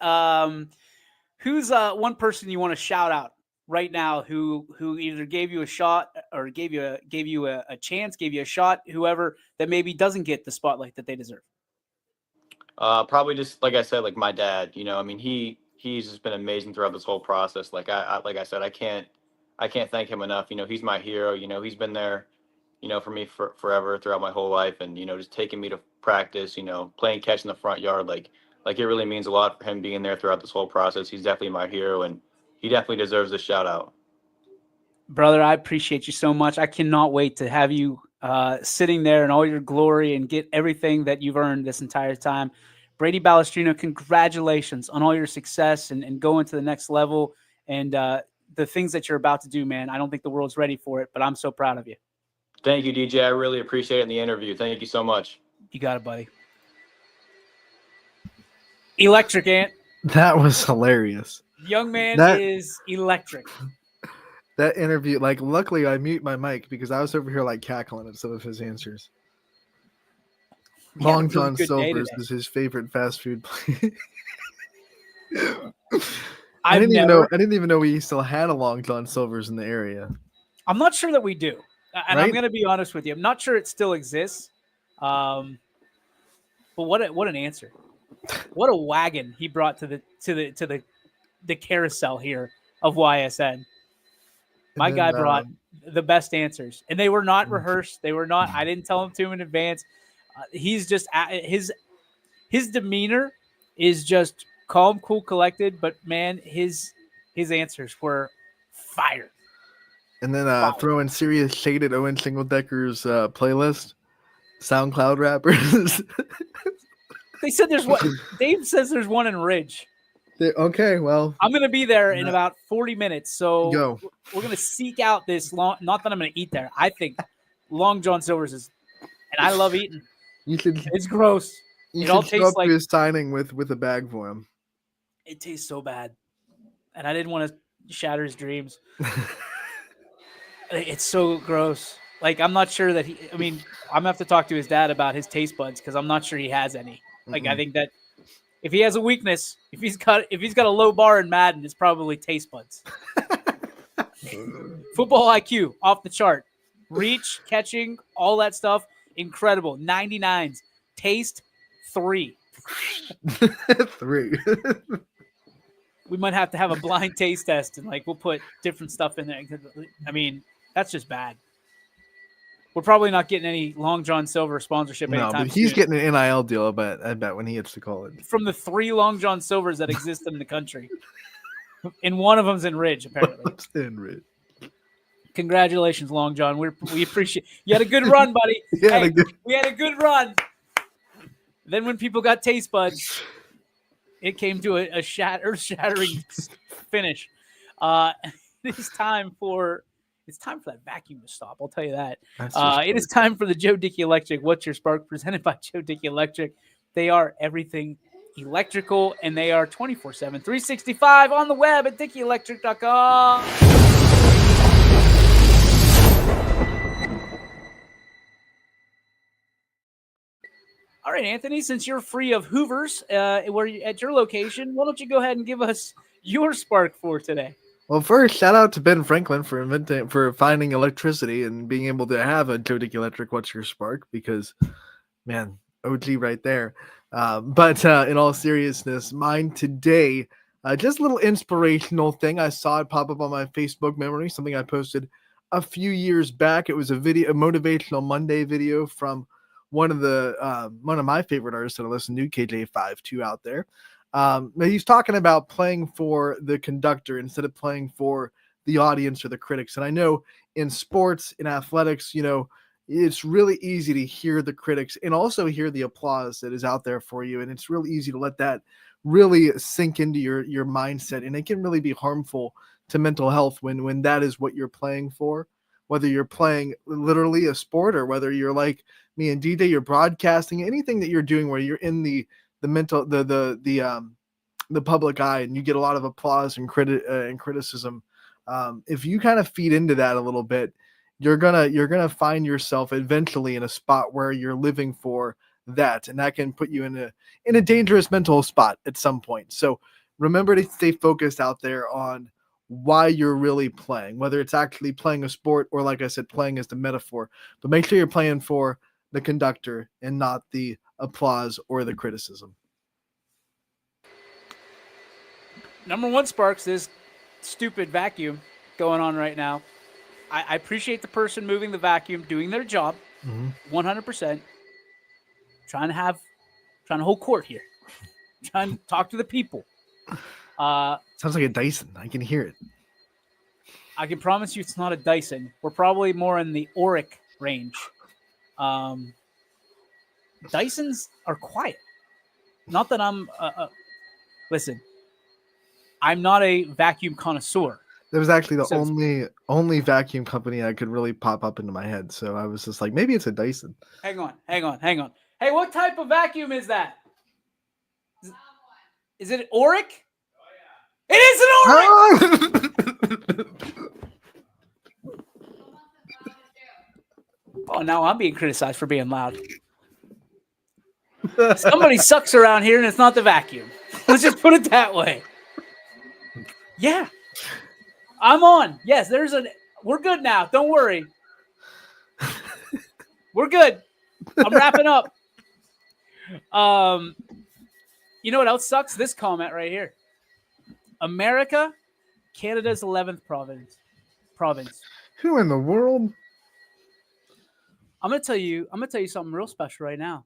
who's one person you want to shout out right now who either gave you a shot or gave you a chance, gave you a shot, whoever that maybe doesn't get the spotlight that they deserve? Probably just like I said, like my dad. I mean, he's just been amazing throughout this whole process. Like I said, I can't thank him enough. He's my hero. He's been there, for me forever throughout my whole life, and just taking me to practice. Playing catch in the front yard, like it really means a lot for him being there throughout this whole process. He's definitely my hero, and he definitely deserves a shout out. Brother, I appreciate you so much. I cannot wait to have you sitting there in all your glory and get everything that you've earned this entire time. Brady Balestrino, congratulations on all your success and going to the next level and the things that you're about to do, man. I don't think the world's ready for it, but I'm so proud of you. Thank you, DJ. I really appreciate it in the interview. Thank you so much. You got it, buddy. Electric, Ant. That was hilarious. Young man is electric. That interview, luckily I mute my mic because I was over here cackling at some of his answers. Long John Silver's is his favorite fast food place. I didn't even know we still had a Long John Silver's in the area. I'm not sure that we do. And I'm going to be honest with you. I'm not sure it still exists. But what an answer. What a wagon he brought to the carousel here of YSN. My guy brought the best answers, and they were not rehearsed. They were not. I didn't tell him to in advance. He's just his demeanor is just calm, cool, collected. But man, his answers were fire. And then throw in serious shade at Owen Singledecker's playlist, SoundCloud rappers. They said there's one. Dave says there's one in Ridge. Okay, well, I'm going to be there in about 40 minutes. So we're going to seek out this long. Not that I'm going to eat there. I think Long John Silver's is, and I love eating. It's gross. It all tastes like his signing with a bag for him. It tastes so bad, and I didn't want to shatter his dreams. It's so gross. I'm not sure that I'm going to have to talk to his dad about his taste buds because I'm not sure he has any. I think that if he has a weakness, if he's got a low bar in Madden, it's probably taste buds. Football IQ off the chart, reach, catching, all that stuff, incredible. 99s, taste 3. 3. We might have to have a blind taste test and we'll put different stuff in there. That's just bad. We're probably not getting any Long John Silver sponsorship anytime soon. No, but he's getting an NIL deal, I bet, when he gets to college. From the 3 Long John Silvers that exist in the country. And one of them's in Ridge, apparently. In Ridge. Congratulations, Long John. We appreciate you. Had a good run, buddy. We had a good run. Then when people got taste buds, it came to a shattering finish. It's time for that vacuum to stop. I'll tell you that. It is time for the Joe Dickey Electric. What's Your Spark? Presented by Joe Dickey Electric. They are everything Electrical, and they are 24/7, 365 on the web at DickeyElectric.com. All right, Anthony, since you're free of Hoovers where you, at your location, why don't you go ahead and give us your spark for today? Well, first, shout out to Ben Franklin for finding electricity and being able to have a Joe Dick Electric What's Your Spark, because, man, OG right there. But in all seriousness, mine today, just a little inspirational thing. I saw it pop up on my Facebook memory, something I posted a few years back. It was a Motivational Monday video from one of my favorite artists that I listen to, KJ52 out there. He's talking about playing for the conductor instead of playing for the audience or the critics. And I know in sports, in athletics, it's really easy to hear the critics and also hear the applause that is out there for you. And it's really easy to let that really sink into your mindset. And it can really be harmful to mental health when that is what you're playing for, whether you're playing literally a sport or whether you're like me and DJ, you're broadcasting, anything that you're doing where you're in the public eye and you get a lot of applause and criticism. If you kind of feed into that a little bit, you're gonna find yourself eventually in a spot where you're living for that, and that can put you in a dangerous mental spot at some point. So remember to stay focused out there on why you're really playing, whether it's actually playing a sport or, like I said, playing as the metaphor. But make sure you're playing for the conductor and not the applause or the criticism. Number one, Sparks, this stupid vacuum going on right now. I appreciate the person moving the vacuum, doing their job, 100%. Trying to hold court here. Trying to talk to the people. Sounds like a Dyson. I can hear it. I can promise you it's not a Dyson. We're probably more in the Auric range. Dysons are quiet. Not that I'm listen, I'm not a vacuum connoisseur. That was actually the only vacuum company I could really pop up into my head. So I was just like, maybe it's a Dyson. Hang on. Hey, what type of vacuum is that? Is it Auric? Oh, yeah. It is an Auric! Oh, now I'm being criticized for being loud. Somebody sucks around here and it's not the vacuum. Let's just put it that way. Yeah. I'm on. Yes, we're good now. Don't worry. We're good. I'm wrapping up. You know what else sucks? This comment right here. America, Canada's 11th province. Who in the world? I'm gonna tell you something real special right now.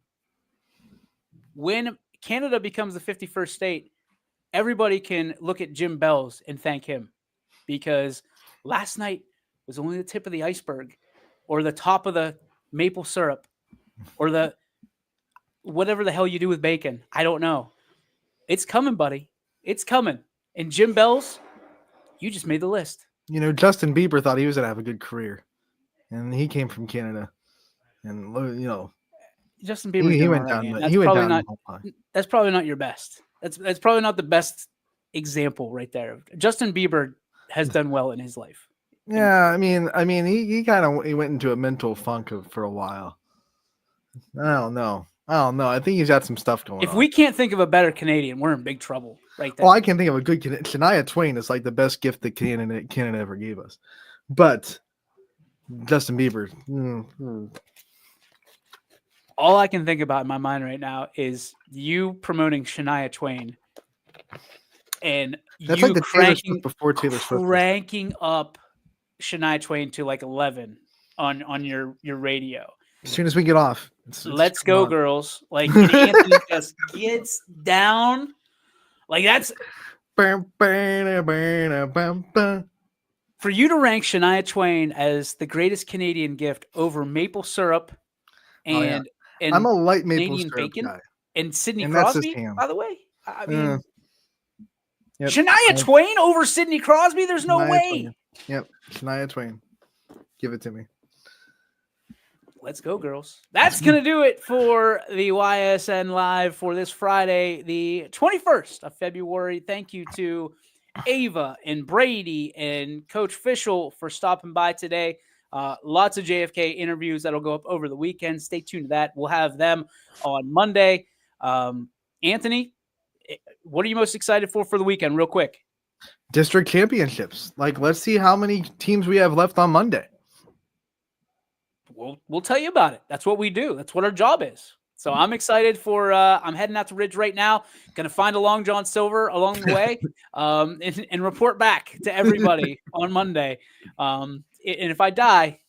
When Canada becomes the 51st state, everybody can look at Jim Bells and thank him, because last night was only the tip of the iceberg, or the top of the maple syrup, or the whatever the hell you do with bacon. I don't know. It's coming, buddy. It's coming. And Jim Bells, you just made the list. Justin Bieber thought he was going to have a good career, and he came from Canada. And, Justin Bieber, he went down. He went down. That's probably not your best. That's probably not the best example right there. Justin Bieber has done well in his life. Yeah, I mean, he went into a mental funk for a while. I don't know. I think he's got some stuff going on. If we can't think of a better Canadian, we're in big trouble right there. Well, I can think of a good Shania Twain is like the best gift that Canada ever gave us. But Justin Bieber. All I can think about in my mind right now is you promoting Shania Twain, and that's you like the cranking Taylor Swift. Cranking up Shania Twain to like 11 on your radio. As soon as we get off, let's go, girls! Like Anthony just gets down, like that's for you to rank Shania Twain as the greatest Canadian gift over maple syrup and. And I'm a light maple Canadian syrup bacon guy. And Sidney And Crosby, by the way. I mean, yep. Shania Twain over Sidney Crosby? There's no way. Twain. Yep, Shania Twain. Give it to me. Let's go, girls. That's going to do it for the YSN Live for this Friday, the 21st of February. Thank you to Ava and Brady and Coach Fischel for stopping by today. Lots of JFK interviews that'll go up over the weekend. Stay tuned to that. We'll have them on Monday. Anthony, what are you most excited for the weekend, real quick? District championships. Like, let's see how many teams we have left on Monday. We'll tell you about it. That's what we do. That's what our job is. So I'm excited for I'm heading out to Ridge right now. Going to find a Long John Silver along the way and report back to everybody on Monday. And if I die,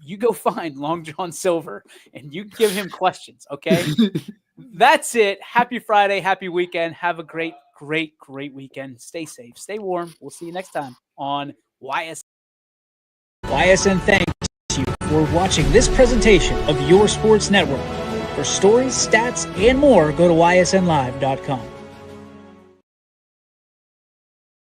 you go find Long John Silver and you give him questions, okay? That's it. Happy Friday. Happy weekend. Have a great weekend. Stay safe. Stay warm. We'll see you next time on YSN. YSN thanks you for watching this presentation of Your Sports Network. For stories, stats, and more, go to ysnlive.com.